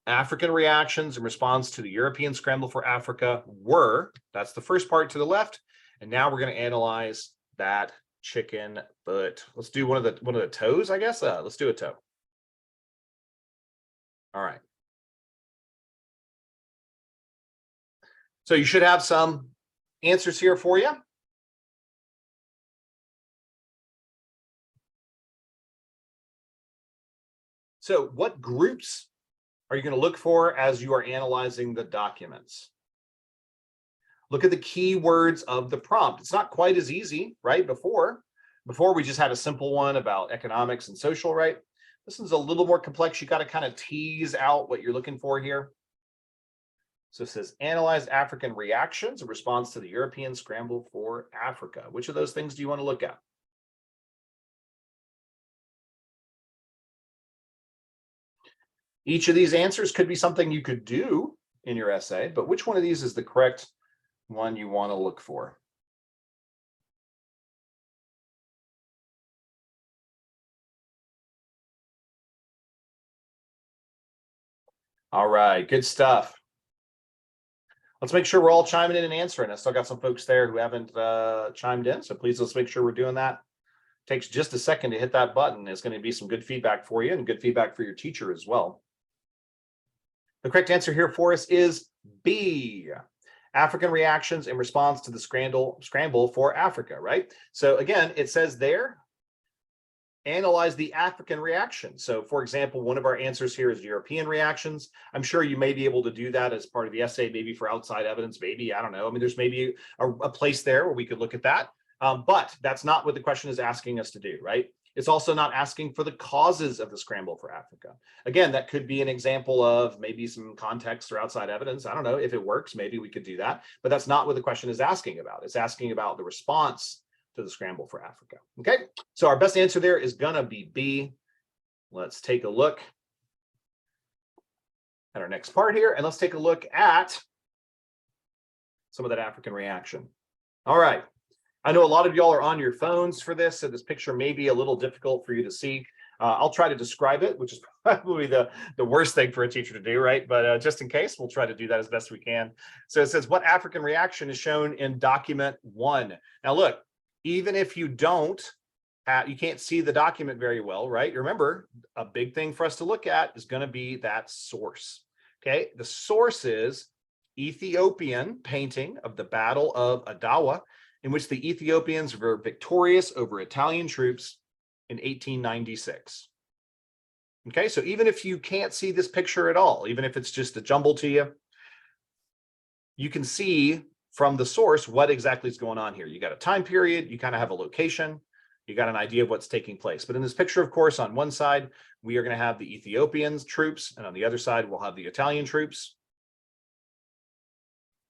African reactions in response to the European scramble for Africa were, that's the first part to the left. And now we're going to analyze that chicken foot. Let's do one of the toes, I guess. Let's do a toe. All right. So you should have some answers here for you. So what groups are you going to look for as you are analyzing the documents? Look at the keywords of the prompt. It's not quite as easy, right? Before we just had a simple one about economics and social, right? This one's a little more complex. You got to kind of tease out what you're looking for here. So it says, analyze African reactions in response to the European scramble for Africa. Which of those things do you want to look at? Each of these answers could be something you could do in your essay, but which one of these is the correct one you want to look for? All right, good stuff. Let's make sure we're all chiming in and answering. I still got some folks there who haven't chimed in, so please let's make sure we're doing that. Takes just a second to hit that button. It's going to be some good feedback for you and good feedback for your teacher as well. The correct answer here for us is B. African reactions in response to the scramble for Africa, right? So again, it says there, analyze the African reaction. So for example, one of our answers here is European reactions. I'm sure you may be able to do that as part of the essay, maybe for outside evidence, maybe, I don't know. I mean, there's maybe a place there where we could look at that. But that's not what the question is asking us to do, right? It's also not asking for the causes of the scramble for Africa. Again, that could be an example of maybe some context or outside evidence. I don't know if it works, maybe we could do that, but that's not what the question is asking about. It's asking about the response to the scramble for Africa. Okay, so our best answer there is gonna be B. Let's take a look at our next part here, and let's take a look at some of that African reaction. All right. I know a lot of y'all are on your phones for this, so this picture may be a little difficult for you to see. I'll try to describe it, which is probably the worst thing for a teacher to do, right? But just in case, we'll try to do that as best we can. So it says, what African reaction is shown in document 1? Now look, even if you you can't see the document very well, right? Remember, a big thing for us to look at is going to be that source. Okay, the source is Ethiopian painting of the Battle of Adawa, in which the Ethiopians were victorious over Italian troops in 1896. Okay, so even if you can't see this picture at all, even if it's just a jumble to you, you can see from the source what exactly is going on here. You got a time period, you kind of have a location, you got an idea of what's taking place. But in this picture, of course, on one side, we are going to have the Ethiopians troops, and on the other side, we'll have the Italian troops.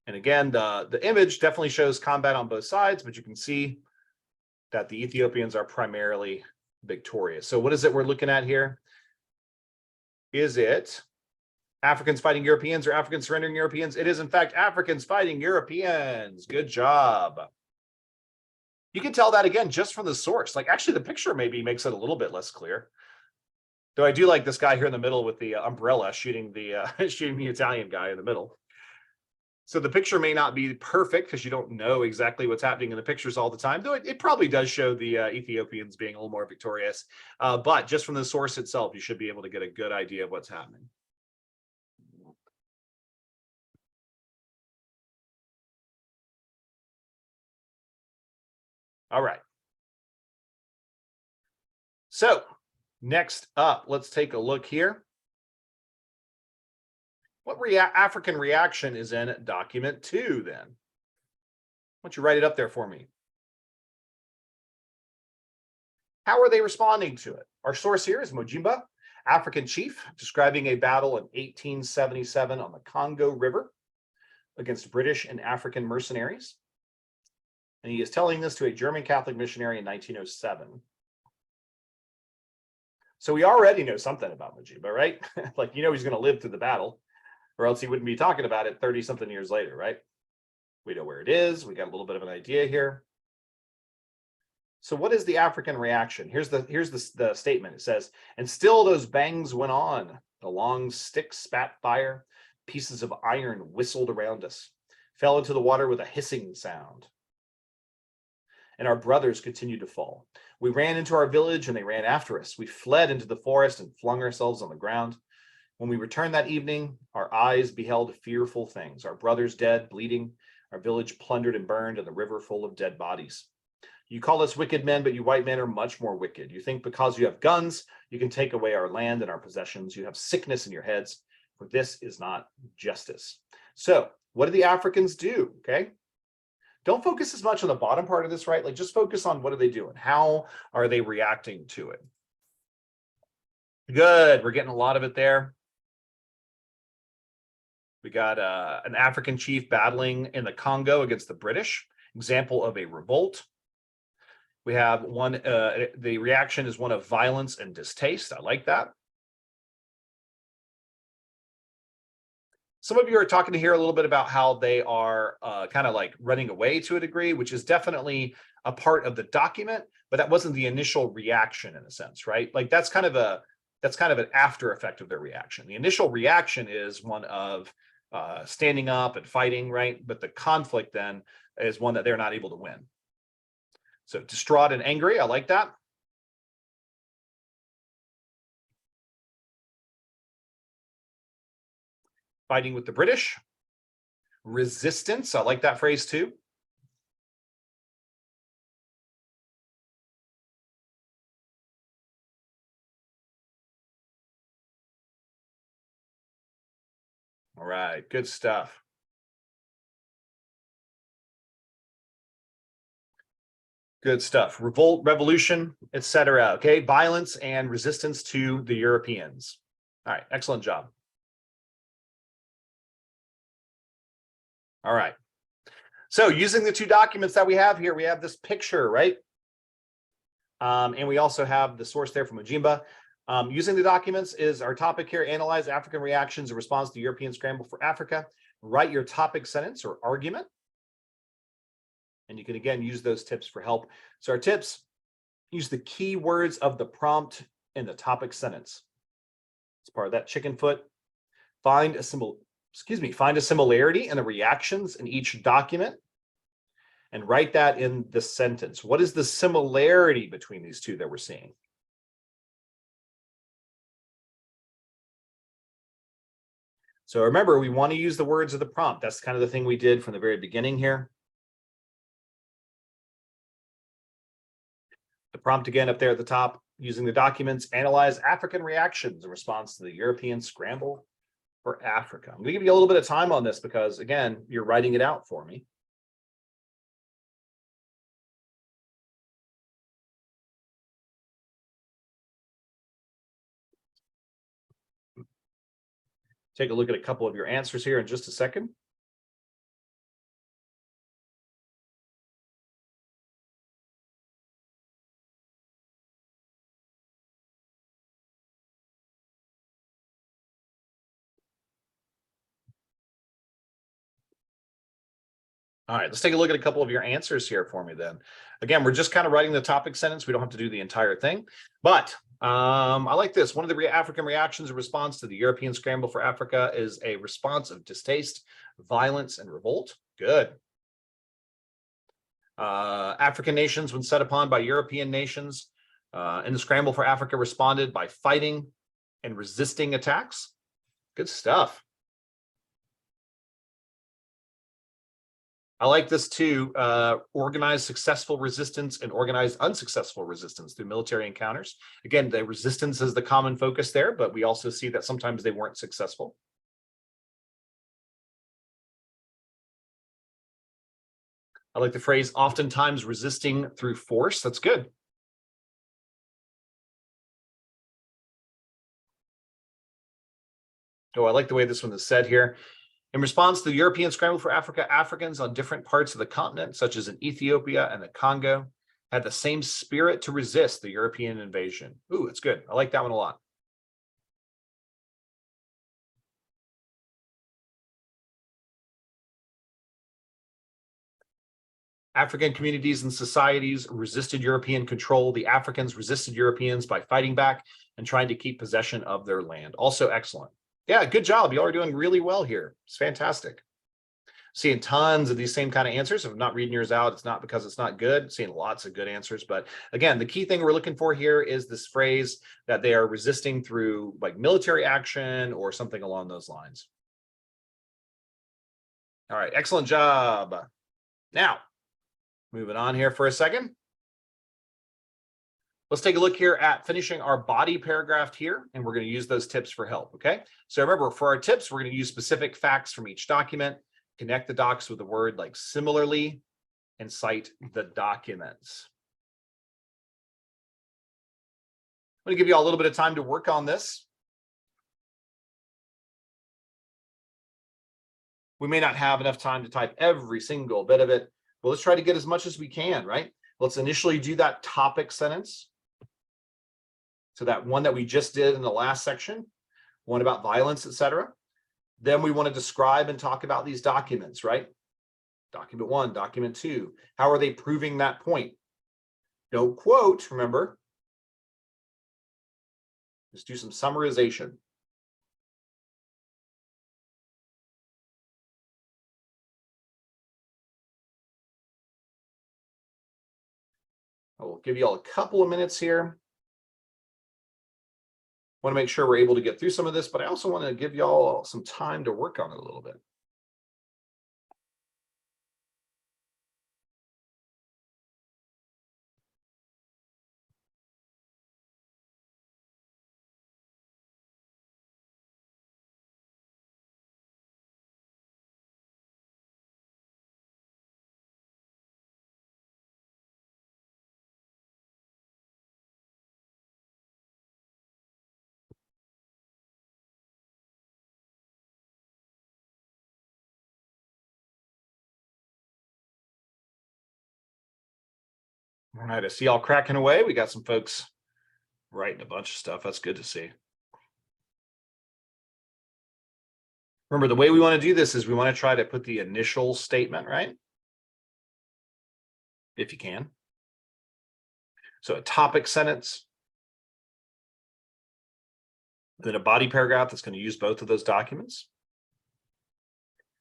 And again, the image definitely shows combat on both sides, but you can see that the Ethiopians are primarily victorious. So what is it we're looking at here? Is it Africans fighting Europeans or Africans surrendering Europeans? It is, in fact, Africans fighting Europeans. Good job. You can tell that again just from the source. Like, actually, the picture maybe makes it a little bit less clear. Though I do like this guy here in the middle with the umbrella shooting the Italian guy in the middle. So the picture may not be perfect because you don't know exactly what's happening in the pictures all the time, though it probably does show the Ethiopians being a little more victorious. But just from the source itself, you should be able to get a good idea of what's happening. All right. So next up, let's take a look here. What African reaction is in document 2 then? Why don't you write it up there for me? How are they responding to it? Our source here is Mojimba. African chief describing a battle in 1877 on the Congo River against British and African mercenaries. And he is telling this to a German Catholic missionary in 1907. So we already know something about Majuba, right? Like, he's going to live through the battle, or else he wouldn't be talking about it 30 something years later, right? We know where it is. We got a little bit of an idea here. So what is the African reaction? Here's the statement. It says, and still those bangs went on. The long sticks spat fire. Pieces of iron whistled around us, fell into the water with a hissing sound. And our brothers continued to fall. We ran into our village and they ran after us. We fled into the forest and flung ourselves on the ground. When we returned that evening, our eyes beheld fearful things. Our brothers dead, bleeding, our village plundered and burned, and the river full of dead bodies. You call us wicked men, but you white men are much more wicked. You think because you have guns, you can take away our land and our possessions. You have sickness in your heads, for this is not justice. So what do the Africans do? Okay. Don't focus as much on the bottom part of this, right? Like, just focus on what are they doing? How are they reacting to it? Good. We're getting a lot of it there. We got an African chief battling in the Congo against the British. Example of a revolt. We have one, the reaction is one of violence and distaste. I like that. Some of you are talking to here a little bit about how they are kind of like running away to a degree, which is definitely a part of the document, but that wasn't the initial reaction in a sense, right? Like that's kind of an after effect of their reaction. The initial reaction is one of standing up and fighting, right? But the conflict then is one that they're not able to win. So distraught and angry, I like that. Fighting with the British. Resistance, I like that phrase too. All right, good stuff. Good stuff. Revolt, revolution, etc. Okay, violence and resistance to the Europeans. All right, excellent job. All right. So using the two documents that we have here, we have this picture, right? And we also have the source there from Ojimba. Using the documents is our topic here. Analyze African reactions in response to European scramble for Africa. Write your topic sentence or argument. And you can, again, use those tips for help. So our tips, use the key words of the prompt in the topic sentence. It's part of that chicken foot. Find a similarity in the reactions in each document and write that in the sentence. What is the similarity between these two that we're seeing? So remember, we want to use the words of the prompt. That's kind of the thing we did from the very beginning here. The prompt again up there at the top, using the documents, analyze African reactions in response to the European scramble for Africa. I'm going to give you a little bit of time on this because, again, you're writing it out for me. Take a look at a couple of your answers here in just a second. All right, let's take a look at a couple of your answers here for me then. Again, we're just kind of writing the topic sentence. We don't have to do the entire thing, but I like this. One of the African reactions in response to the European scramble for Africa is a response of distaste, violence, and revolt. Good. African nations, when set upon by European nations in the scramble for Africa, responded by fighting and resisting attacks. Good stuff. I like this too. Organized successful resistance and organized unsuccessful resistance through military encounters. Again, the resistance is the common focus there, but we also see that sometimes they weren't successful. I like the phrase, oftentimes resisting through force. That's good. Oh, I like the way this one is said here. In response to the European scramble for Africa, Africans on different parts of the continent, such as in Ethiopia and the Congo, had the same spirit to resist the European invasion. Ooh, that's good. I like that one a lot. African communities and societies resisted European control. The Africans resisted Europeans by fighting back and trying to keep possession of their land. Also excellent. Yeah, good job. Y'all are doing really well here. It's fantastic. Seeing tons of these same kind of answers. If I'm not reading yours out, it's not because it's not good. Seeing lots of good answers. But again, the key thing we're looking for here is this phrase that they are resisting through like military action or something along those lines. All right, excellent job. Now, moving on here for a second. Let's take a look here at finishing our body paragraph here, and we're going to use those tips for help, okay? So remember, for our tips, we're going to use specific facts from each document, connect the docs with a word like similarly, and cite the documents. I'm going to give you all a little bit of time to work on this. We may not have enough time to type every single bit of it, but let's try to get as much as we can, right? Let's initially do that topic sentence. So that one that we just did in the last section, one about violence, etc. Then we want to describe and talk about these documents, right? Document 1, document 2. How are they proving that point? Don't quote, remember. Just do some summarization. I will give you all a couple of minutes here. Want to make sure we're able to get through some of this, but I also want to give y'all some time to work on it a little bit. All right, I see y'all cracking away. We got some folks writing a bunch of stuff. That's good to see. Remember, the way we want to do this is we want to try to put the initial statement, right? If you can. So a topic sentence, then a body paragraph that's going to use both of those documents.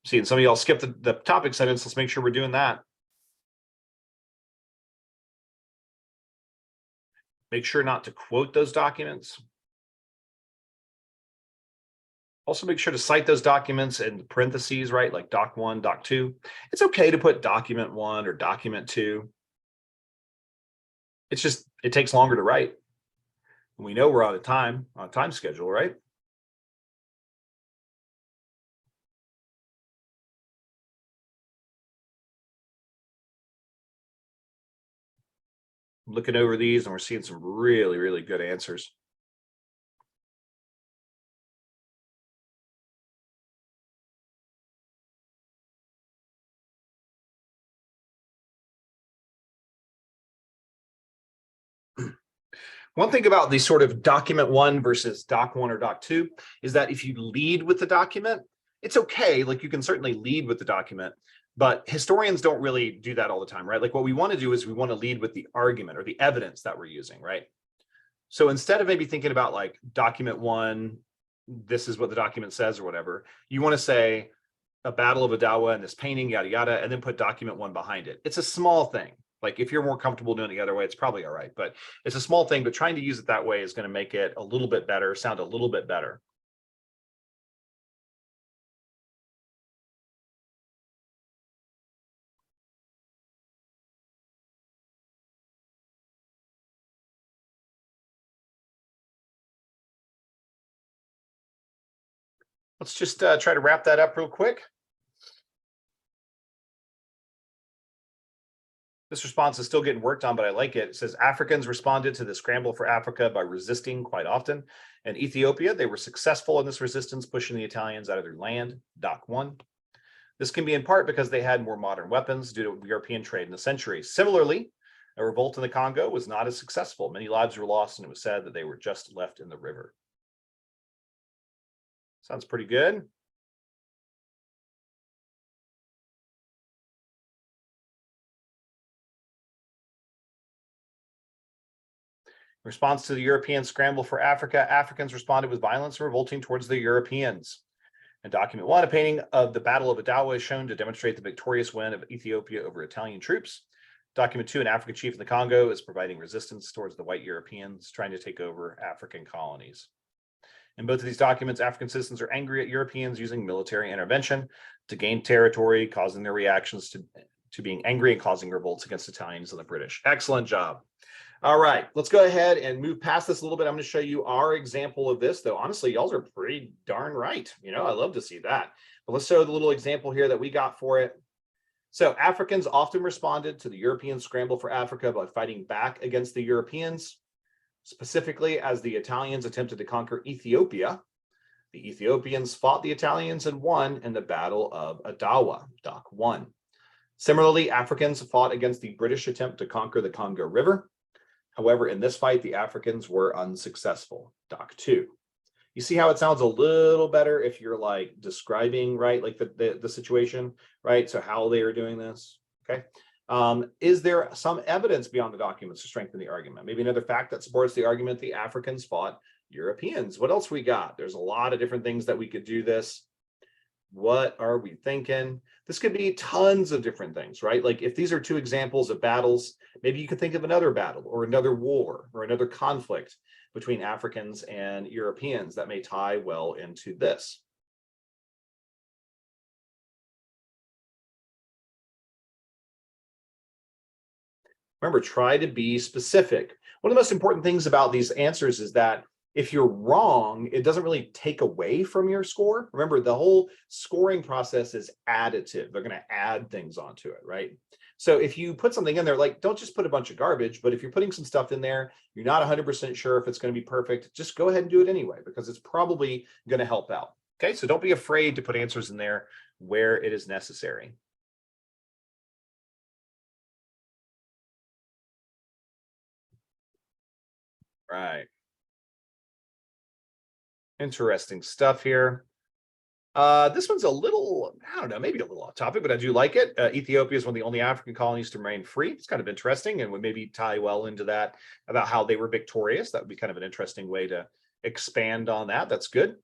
See, and some of y'all skip the topic sentence. Let's make sure we're doing that. Make sure not to quote those documents. Also make sure to cite those documents in parentheses, right? Like doc 1, doc 2. It's okay to put document 1 or document 2. It's just, it takes longer to write. We know we're on a time schedule, right? I'm looking over these and we're seeing some really, really good answers. One thing about the sort of document 1 versus doc 1 or doc 2 is that if you lead with the document, it's okay. Like you can certainly lead with the document, but historians don't really do that all the time, right? Like what we want to do is we want to lead with the argument or the evidence that we're using, right? So instead of maybe thinking about like document 1, this is what the document says or whatever, you want to say a battle of Adawa and this painting, yada, yada, and then put document 1 behind it. It's a small thing. Like if you're more comfortable doing it the other way, it's probably all right, but it's a small thing, but trying to use it that way is going to make it a little bit better, sound a little bit better. Let's just try to wrap that up real quick. This response is still getting worked on, but I like it. It says Africans responded to the scramble for Africa by resisting quite often. In Ethiopia, they were successful in this resistance, pushing the Italians out of their land. Doc 1. This can be in part because they had more modern weapons due to European trade in the century. Similarly, a revolt in the Congo was not as successful. Many lives were lost, and it was said that they were just left in the river. Sounds pretty good. In response to the European scramble for Africa, Africans responded with violence and revolting towards the Europeans. In document 1, a painting of the Battle of Adawa is shown to demonstrate the victorious win of Ethiopia over Italian troops. Document 2, an African chief in the Congo is providing resistance towards the white Europeans trying to take over African colonies. In both of these documents, African citizens are angry at Europeans using military intervention to gain territory, causing their reactions to being angry and causing revolts against Italians and the British. Excellent job. All right, let's go ahead and move past this a little bit. I'm going to show you our example of this, though. Honestly, y'all are pretty darn right. I love to see that. But let's show the little example here that we got for it. So Africans often responded to the European scramble for Africa by fighting back against the Europeans. Specifically, as the Italians attempted to conquer Ethiopia, the Ethiopians fought the Italians and won in the Battle of Adawa, Doc 1. Similarly, Africans fought against the British attempt to conquer the Congo River. However, in this fight, the Africans were unsuccessful, Doc 2. You see how it sounds a little better if you're like describing, right, like the situation, right? So how they are doing this, okay? Is there some evidence beyond the documents to strengthen the argument? Maybe another fact that supports the argument the Africans fought Europeans. What else we got? There's a lot of different things that we could do this. What are we thinking? This could be tons of different things, right? Like if these are two examples of battles, maybe you could think of another battle or another war or another conflict between Africans and Europeans that may tie well into this. Remember, try to be specific. One of the most important things about these answers is that if you're wrong, it doesn't really take away from your score. Remember, the whole scoring process is additive. They're going to add things onto it, right? So if you put something in there, like don't just put a bunch of garbage, but if you're putting some stuff in there, you're not 100% sure if it's going to be perfect, just go ahead and do it anyway, because it's probably going to help out. Okay, so don't be afraid to put answers in there where it is necessary. Right. Interesting stuff here. This one's a little, I don't know, maybe a little off topic, but I do like it. Ethiopia is one of the only African colonies to remain free. It's kind of interesting and would maybe tie well into that about how they were victorious. That would be kind of an interesting way to expand on that. That's good.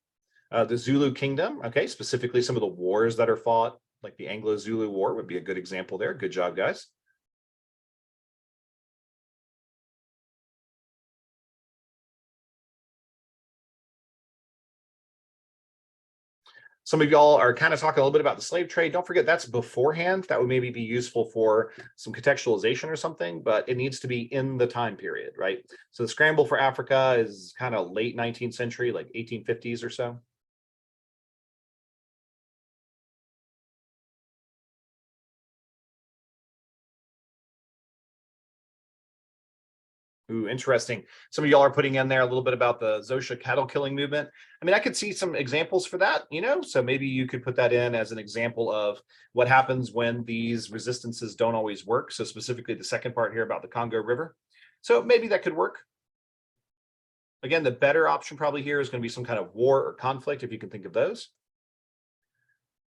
The Zulu Kingdom, okay, specifically some of the wars that are fought, like the Anglo-Zulu War would be a good example there. Good job, guys. Some of y'all are kind of talking a little bit about the slave trade. Don't forget that's beforehand. That would maybe be useful for some contextualization or something, but it needs to be in the time period, right? So the scramble for Africa is kind of late 19th century, like 1850s or so. Ooh, interesting. Some of y'all are putting in there a little bit about the Xhosa cattle killing movement. I mean, I could see some examples for that, so maybe you could put that in as an example of what happens when these resistances don't always work. So specifically the second part here about the Congo River. So maybe that could work. Again, the better option probably here is going to be some kind of war or conflict, if you can think of those.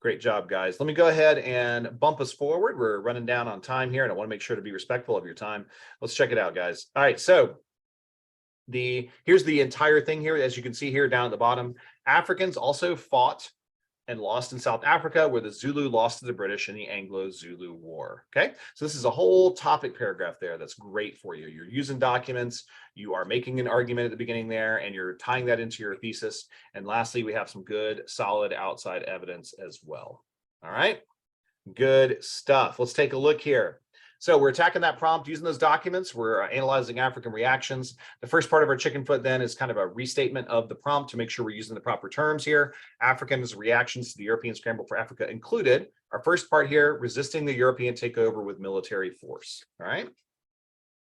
Great job, guys. Let me go ahead and bump us forward. We're running down on time here, and I want to make sure to be respectful of your time. Let's check it out, guys. All right, so here's the entire thing here. As you can see here down at the bottom, Africans also fought and lost in South Africa, where the Zulu lost to the British in the Anglo-Zulu War. Okay, so this is a whole topic paragraph there that's great for you. You're using documents, you are making an argument at the beginning there, and you're tying that into your thesis. And lastly, we have some good, solid outside evidence as well. All right, good stuff. Let's take a look here. So we're attacking that prompt using those documents. We're analyzing African reactions. The first part of our chicken foot then is kind of a restatement of the prompt to make sure we're using the proper terms here. Africans' reactions to the European scramble for Africa included our first part here, resisting the European takeover with military force. All right.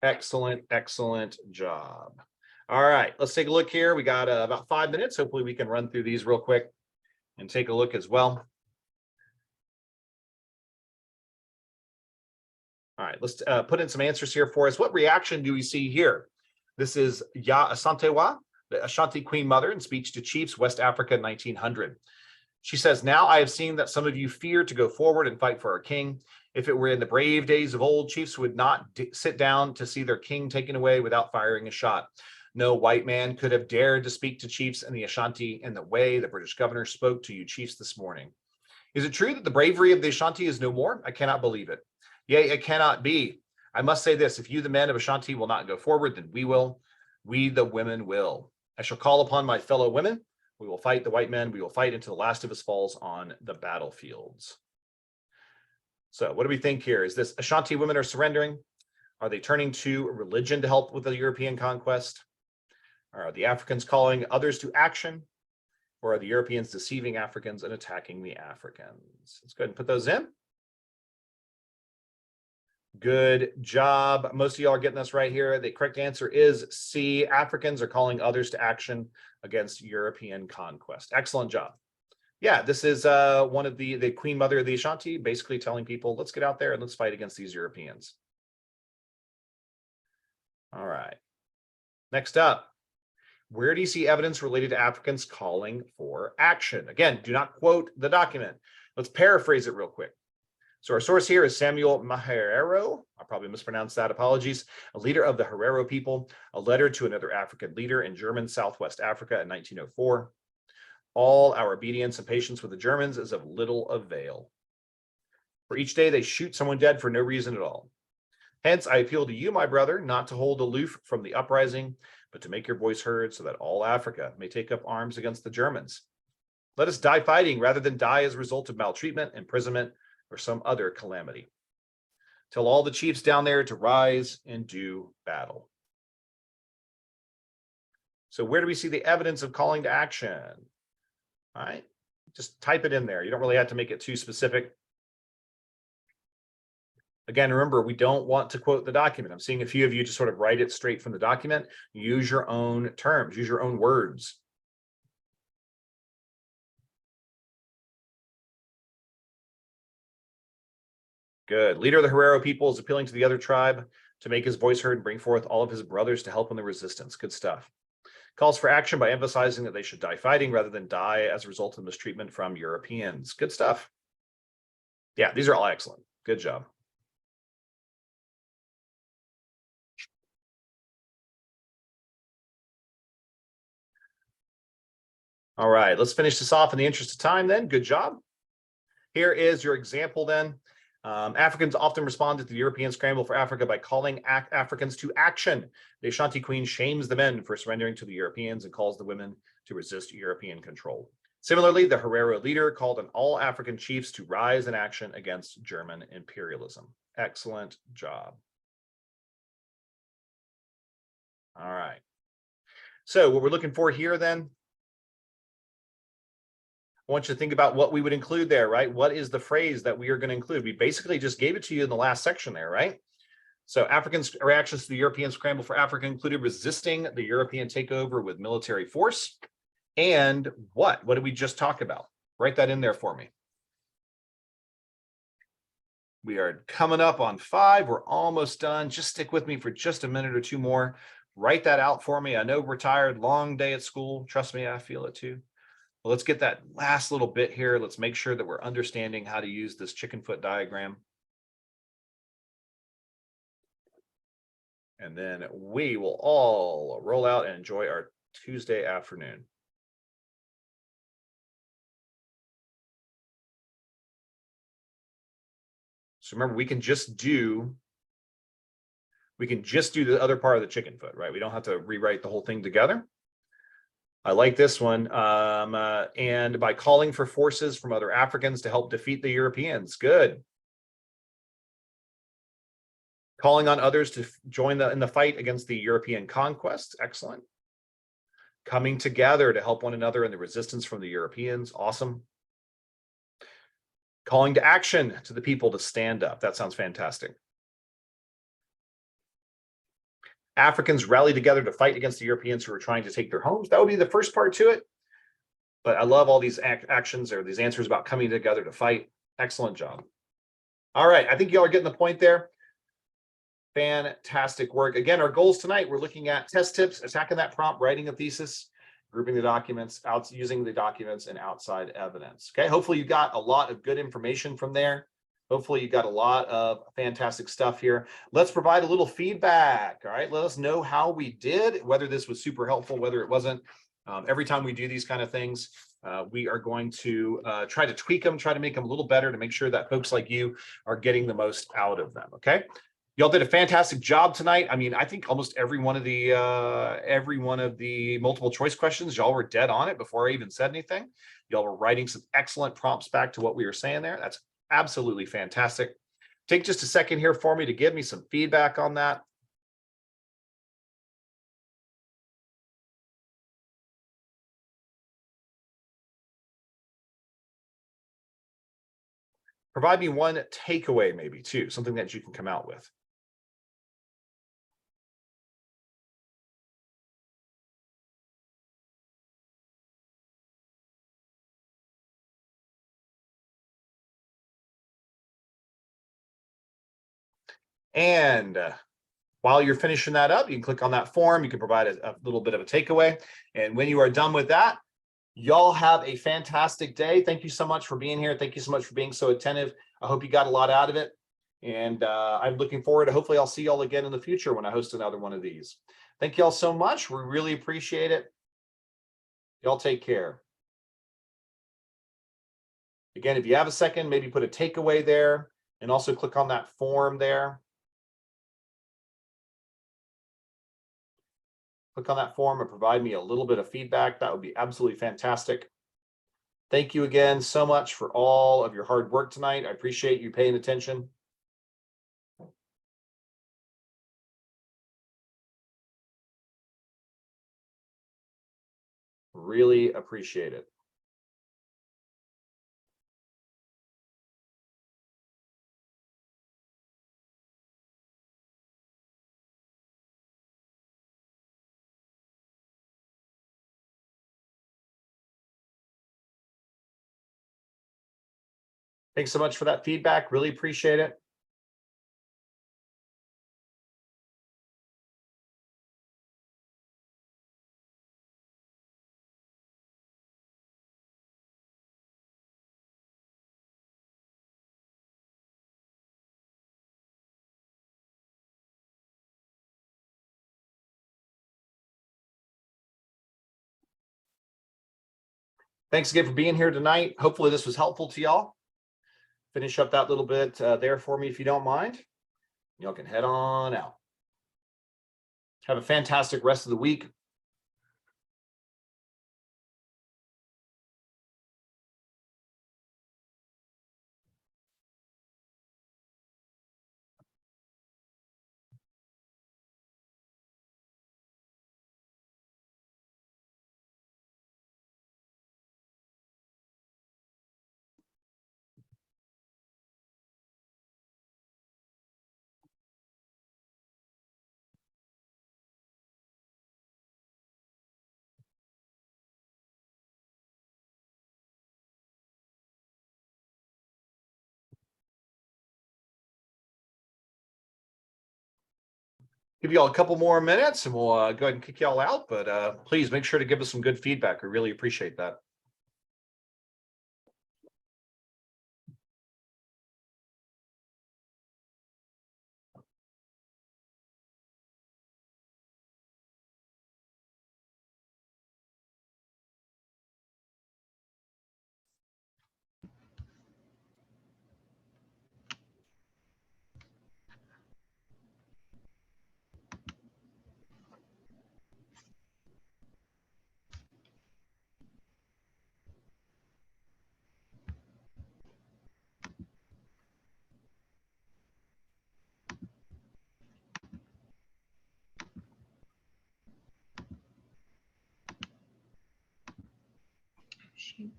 Excellent, excellent job. All right, let's take a look here. We got about 5 minutes. Hopefully we can run through these real quick and take a look as well. All right, let's put in some answers here for us. What reaction do we see here? This is Ya Asante, the Ashanti Queen Mother, in speech to chiefs, West Africa, 1900. She says, "Now I have seen that some of you fear to go forward and fight for our king. If it were in the brave days of old, chiefs would not sit down to see their king taken away without firing a shot. No white man could have dared to speak to chiefs in the Ashanti in the way the British governor spoke to you chiefs this morning. Is it true that the bravery of the Ashanti is no more? I cannot believe it. Yea, it cannot be. I must say this, if you, the men of Ashanti, will not go forward, then we will. We, the women, will. I shall call upon my fellow women. We will fight the white men. We will fight until the last of us falls on the battlefields." So what do we think here? Is this Ashanti women are surrendering? Are they turning to religion to help with the European conquest? Are the Africans calling others to action? Or are the Europeans deceiving Africans and attacking the Africans? Let's go ahead and put those in. Good job. Most of y'all are getting this right here. The correct answer is C. Africans are calling others to action against European conquest. Excellent job. Yeah, this is one of the Queen Mother of the Ashanti, basically telling people, let's get out there and let's fight against these Europeans. All right. Next up, where do you see evidence related to Africans calling for action? Again, do not quote the document. Let's paraphrase it real quick. So our source here is Samuel Maherero. I probably mispronounced that, apologies. A leader of the Herero people, a letter to another African leader in German Southwest Africa in 1904. All our obedience and patience with the Germans is of little avail. For each day they shoot someone dead for no reason at all. Hence, I appeal to you, my brother, not to hold aloof from the uprising, but to make your voice heard so that all Africa may take up arms against the Germans. Let us die fighting rather than die as a result of maltreatment, imprisonment, or some other calamity. Tell all the chiefs down there to rise and do battle. So where do we see the evidence of calling to action? All right, just type it in there. You don't really have to make it too specific. Again, remember, we don't want to quote the document. I'm seeing a few of you just sort of write it straight from the document. Use your own terms, use your own words. Good. Leader of the Herero people is appealing to the other tribe to make his voice heard and bring forth all of his brothers to help in the resistance. Good stuff. Calls for action by emphasizing that they should die fighting rather than die as a result of mistreatment from Europeans. Good stuff. Yeah, these are all excellent. Good job. All right, let's finish this off in the interest of time then. Good job. Here is your example then. Africans often responded to the European scramble for Africa by calling Africans to action. The Ashanti Queen shames the men for surrendering to the Europeans and calls the women to resist European control. Similarly, the Herero leader called on all African chiefs to rise in action against German imperialism. Excellent job. All right. So what we're looking for here then, I want you to think about what we would include there, right? What is the phrase that we are going to include? We basically just gave it to you in the last section there, right? So Africans' reactions to the European scramble for Africa included resisting the European takeover with military force. And what? What did we just talk about? Write that in there for me. We are coming up on 5. We're almost done. Just stick with me for just a minute or two more. Write that out for me. I know we're tired, long day at school. Trust me, I feel it too. Well, let's get that last little bit here. Let's make sure that we're understanding how to use this chicken foot diagram. And then we will all roll out and enjoy our Tuesday afternoon. So remember, we can just do the other part of the chicken foot, right? We don't have to rewrite the whole thing together. I like this one. And by calling for forces from other Africans to help defeat the Europeans. Good. Calling on others to join in the fight against the European conquest. Excellent. Coming together to help one another in the resistance from the Europeans. Awesome. Calling to action to the people to stand up. That sounds fantastic. Africans rally together to fight against the Europeans who are trying to take their homes. That would be the first part to it. But I love all these actions or these answers about coming together to fight. Excellent job. All right. I think y'all are getting the point there. Fantastic work. Again, our goals tonight, we're looking at test tips, attacking that prompt, writing a thesis, grouping the documents, using the documents, and outside evidence. Okay. Hopefully you got a lot of good information from there. Hopefully you got a lot of fantastic stuff here. Let's provide a little feedback. All right. Let us know how we did, whether this was super helpful, whether it wasn't. Every time we do these kind of things, we are going to try to tweak them, try to make them a little better to make sure that folks like you are getting the most out of them. Okay. Y'all did a fantastic job tonight. I mean, I think almost every one of the multiple choice questions, y'all were dead on it before I even said anything. Y'all were writing some excellent prompts back to what we were saying there. That's absolutely fantastic. Take just a second here for me to give me some feedback on that. Provide me one takeaway, maybe too, something that you can come out with. And while you're finishing that up, you can click on that form. You can provide a little bit of a takeaway. And when you are done with that, y'all have a fantastic day. Thank you so much for being here. Thank you so much for being so attentive. I hope you got a lot out of it. And I'm looking forward to hopefully I'll see y'all again in the future when I host another one of these. Thank y'all so much. We really appreciate it. Y'all take care. Again, if you have a second, maybe put a takeaway there and also click on that form there. Click on that form and provide me a little bit of feedback. That would be absolutely fantastic. Thank you again so much for all of your hard work tonight. I appreciate you paying attention. Really appreciate it. Thanks so much for that feedback. Really appreciate it. Thanks again for being here tonight. Hopefully this was helpful to y'all. Finish up that little bit there for me if you don't mind. Y'all can head on out. Have a fantastic rest of the week. Give y'all a couple more minutes and we'll go ahead and kick y'all out. But please make sure to give us some good feedback. We really appreciate that. Shoot.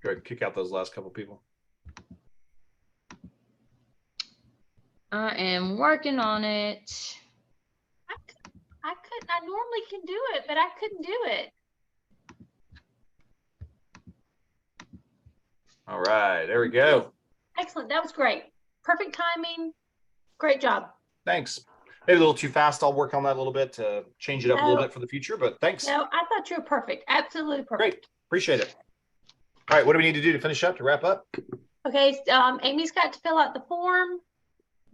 Go ahead and kick out those last couple people. I am working on it. I normally can do it, but I couldn't do it. All right, there we go. Excellent. That was great. Perfect timing. Great job. Thanks. Maybe a little too fast. I'll work on that a little bit to change it up a little bit for the future, but thanks. No, I thought you were perfect. Absolutely perfect. Great. Appreciate it. All right, what do we need to do to finish up, to wrap up? Okay, Amy's got to fill out the form.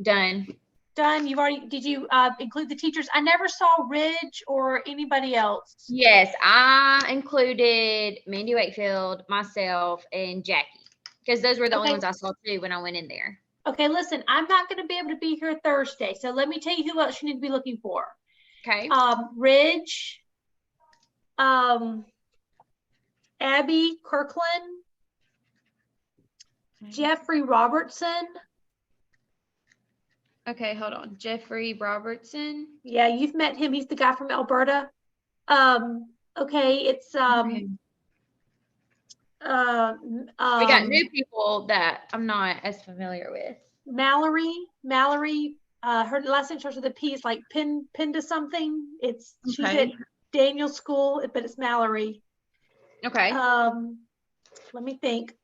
Done. Done. You've already, did you include the teachers? I never saw Ridge or anybody else. Yes, I included Mandy Wakefield, myself, and Jackie, because those were the only Okay. ones I saw too when I went in there. Okay, listen, I'm not going to be able to be here Thursday, so let me tell you who else you need to be looking for. Okay. Ridge, Abby Kirkland, Jeffrey Robertson. Okay, hold on. Jeffrey Robertson. Yeah, you've met him. He's the guy from Alberta. Okay, it's Okay. We got new people that I'm not as familiar with. Mallory, her last name starts with a P. It's like Pinda something. She's Okay. at Daniel School, but it's Mallory. Okay. Let me think.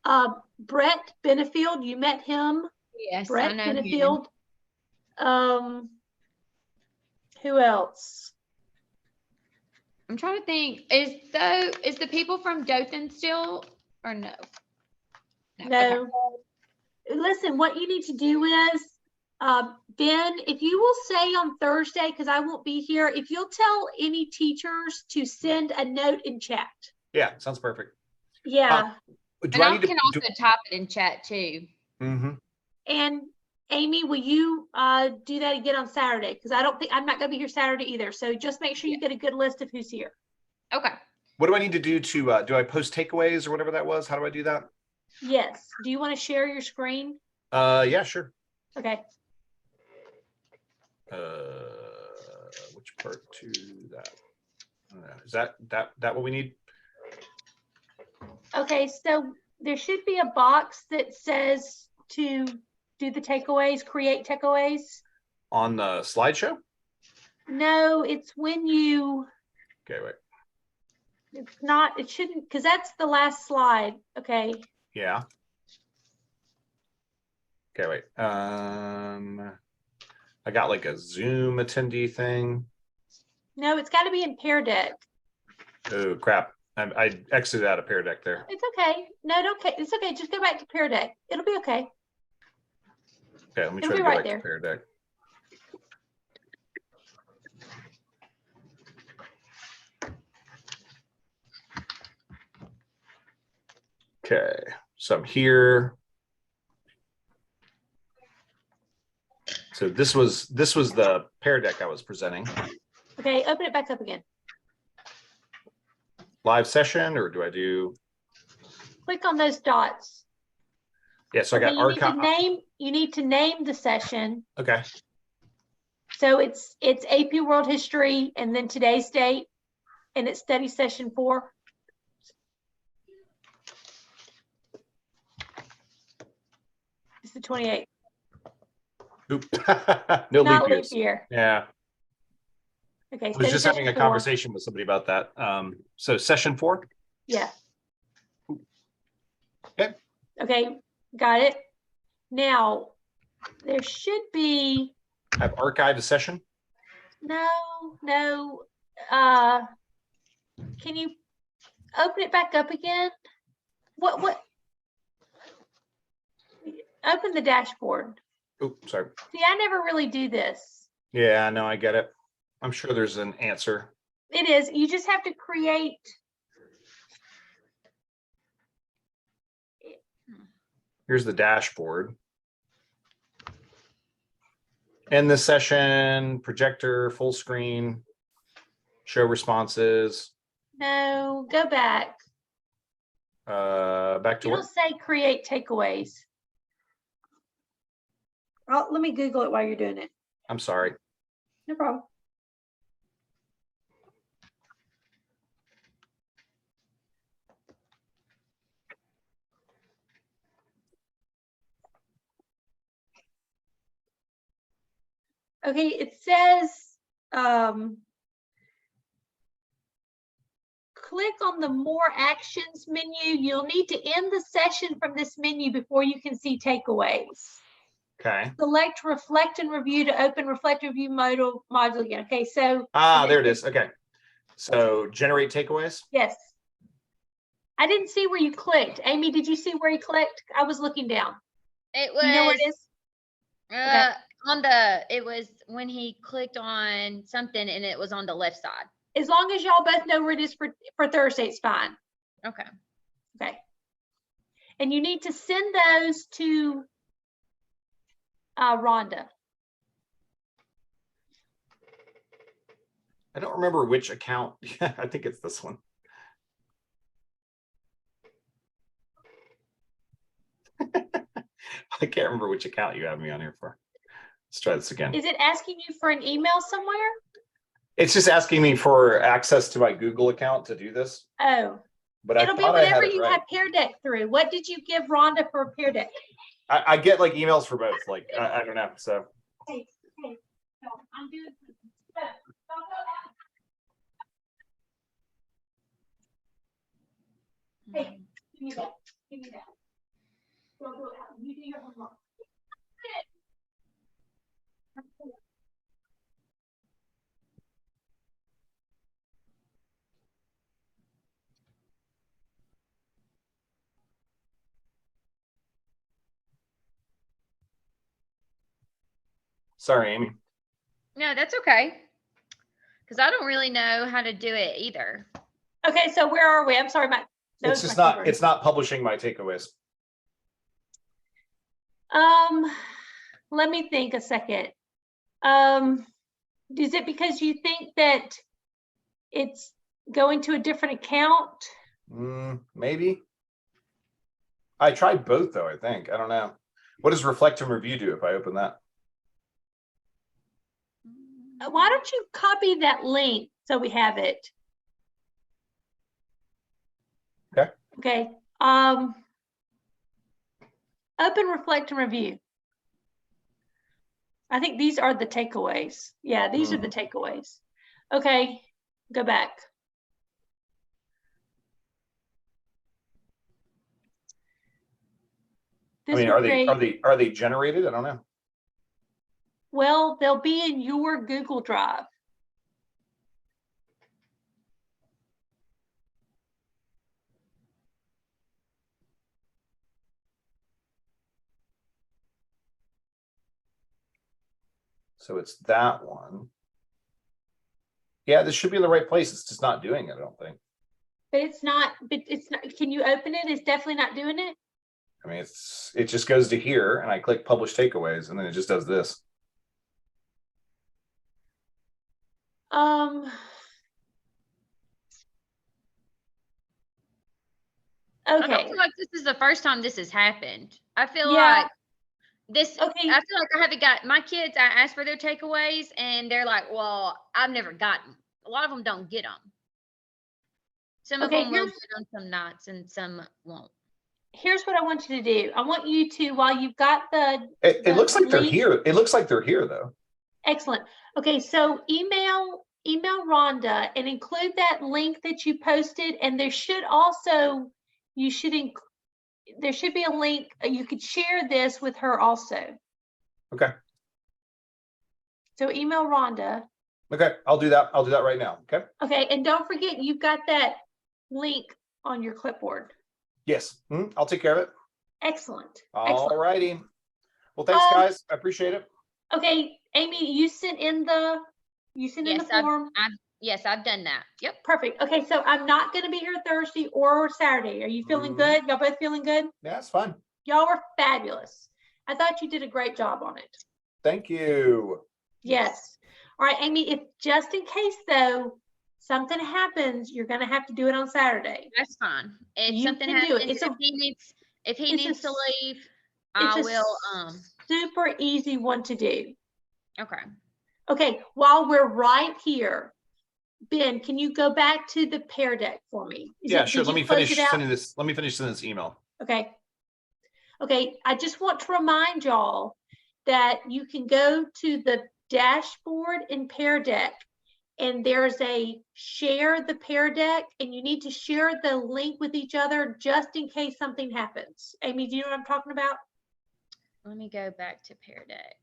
Brett Benefield, you met him. Yes, Brett I know Benefield. Who else? I'm trying to think. Is the people from Dothan still or no? No. Okay. Listen, what you need to do is, Ben, if you will say on Thursday, because I won't be here, if you'll tell any teachers to send a note in chat. Yeah, sounds perfect. Yeah. And I can also type it in chat too. Mm-hmm. And Amy, will you do that again on Saturday? Because I'm not going to be here Saturday either. So just make sure you get a good list of who's here. Okay. What do I need to do to, do I post takeaways or whatever that was? How do I do that? Yes. Do you want to share your screen? Yeah, sure. Okay. Which part to that? Is that what we need? Okay, so there should be a box that says to do the takeaways, create takeaways. On the slideshow? No, it's when you, Okay, wait. it's not, it shouldn't, because that's the last slide. Okay. Yeah. Okay, wait. I got like a Zoom attendee thing. No, it's got to be in Pear Deck. Oh, crap. I exited out of Pear Deck there. It's okay. No, okay. It's okay. Just go back to Pear Deck. It'll be okay. Okay, let me It'll try to be go right back there. to Pear Deck. Okay, so I'm here. So this was the Pear Deck I was presenting. Okay, open it back up again. Live session, or do I do? Click on those dots. Yeah, so Okay, I got archive. you need to name the session. Okay. So it's AP World History and then today's date, and it's study session 4. It's the 28th. Oop. No Not leap leap years. year. Yeah. Okay. I was just having a conversation with somebody about that. So session 4? Yeah. Okay. Okay, got it. Now, there should be. I've archived a session. No. Can you open it back up again? What? Open the dashboard. Oh, sorry. See, I never really do this. Yeah, no, I get it. I'm sure there's an answer. It is. You just have to create. Here's the dashboard. End the session, projector, full screen, show responses. No, go back. Back to You what? don't say create takeaways. Let me Google it while you're doing it. I'm sorry. No problem. Okay, it says, click on the More Actions menu. You'll need to end the session from this menu before you can see takeaways. Okay. Select Reflect and Review to open Reflect Review module again. Okay, so. There it is. Okay. So generate takeaways. Yes. I didn't see where you clicked. Amy, did you see where you clicked? I was looking down. It was. You know where it is? Okay. It was when he clicked on something and it was on the left side. As long as y'all both know where it is for Thursday, it's fine. Okay. Okay. And you need to send those to Rhonda. I don't remember which account. I think it's this one. I can't remember which account you have me on here for. Let's try this again. Is it asking you for an email somewhere? It's just asking me for access to my Google account to do this. Oh. But it'll be whatever you have Pear Deck through. What did you give Rhonda for Pear Deck? I get like emails for both. Like I don't know. So. Hey, so I'm doing. Hey, give me that. Give me that. Don't do it. You do your homework. Sorry, Amy. No, that's okay. Because I don't really know how to do it either. Okay, so where are we? I'm sorry, It's just not. It's not publishing my takeaways. Let me think a second. Is it because you think that it's going to a different account? Maybe. I tried both though. I think. I don't know. What does Reflect and Review do if I open that? Why don't you copy that link so we have it? Okay. Okay. Open Reflect and Review. I think these are the takeaways. Yeah, these are the takeaways. Okay, go back. I mean, are they generated? I don't know. Well, they'll be in your Google Drive. So it's that one. Yeah, this should be in the right place. It's just not doing it, I don't think. But it's not, can you open it? It's definitely not doing it. I mean, it just goes to here and I click publish takeaways and then it just does this. I Okay. don't feel like this is the first time this has happened. I feel like this, okay. I feel like I haven't got my kids. I asked for their takeaways and they're like, well, I've never gotten. A lot of them don't get them. Some of them will get them, some not, and some won't. Here's what I want you to do. I want you to, while you've got it looks like they're here. It looks like they're here though. Excellent. Okay, so email Rhonda and include that link that you posted, and there should also there should be a link. You could share this with her also. Okay. So email Rhonda. Okay, I'll do that. I'll do that right now. Okay. Okay, and don't forget you've got that link on your clipboard. Yes, I'll take care of it. Excellent. All righty. Well, thanks, guys. I appreciate it. Okay, Amy, you sent in the form. Yes, I've done that. Yep. Perfect. Okay, so I'm not going to be here Thursday or Saturday. Are you feeling good? Y'all both feeling good? Yeah, it's fine. Y'all were fabulous. I thought you did a great job on it. Thank you. Yes. All right, Amy, if just in case though, something happens, you're going to have to do it on Saturday. That's fine. If You something can do happens, it. if he needs to leave, I will. Super easy one to do. Okay. Okay, while we're right here, Ben, can you go back to the Pear Deck for me? Yeah, sure. Did Let you me close finish it out? sending this. Let me finish sending this email. Okay. Okay, I just want to remind y'all that you can go to the dashboard in Pear Deck and there's a share the Pear Deck, and you need to share the link with each other just in case something happens. Amy, do you know what I'm talking about? Let me go back to Pear Deck.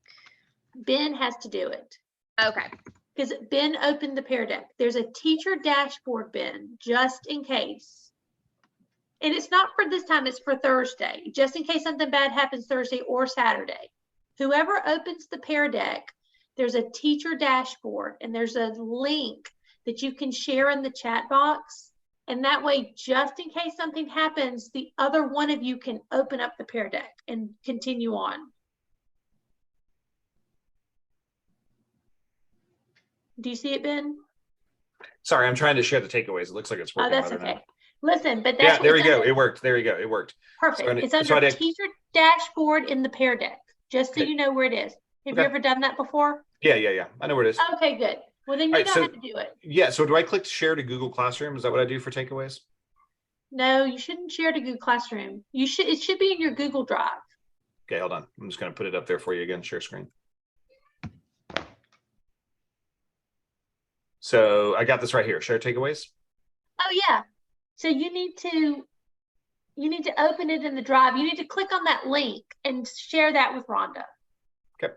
Ben has to do it Okay. because Ben opened the Pear Deck. There's a teacher dashboard, Ben, just in case. And it's not for this time, it's for Thursday, just in case something bad happens Thursday or Saturday. Whoever opens the Pear Deck, there's a teacher dashboard and there's a link that you can share in the chat box. And that way, just in case something happens, the other one of you can open up the Pear Deck and continue on. Do you see it, Ben? Sorry, I'm trying to share the takeaways. It looks like it's Oh, working. that's better now. okay. Listen, but Yeah, that's there we go. It worked. There you go. It worked. perfect. It's so under I- teacher dashboard in the Pear Deck, just so Okay. you know where it is. Have Okay. you ever done that before? Yeah. I know where it is. Okay, good. Well, then you All right, know so- how to do it. Yeah. So do I click share to Google Classroom? Is that what I do for takeaways? No, you shouldn't share to Google Classroom. You should. It should be in your Google Drive. Okay, hold on. I'm just going to put it up there for you again. Share screen. So I got this right here. Share takeaways. Oh yeah. So you need to open it in the Drive. You need to click on that link and share that with Rhonda. Okay.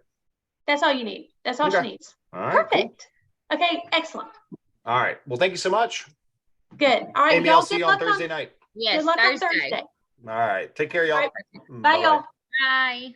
That's all you need. That's all she Okay. needs. All right. Cool. Perfect. Okay, excellent. All right. Well, thank you so much. Good. All right, Amy, y'all. I'll see Good you on luck Thursday night. Yes, Good luck on Thursday. Thursday. All right. Take care, y'all. All right. Mm, Bye, bye-bye. y'all. Bye.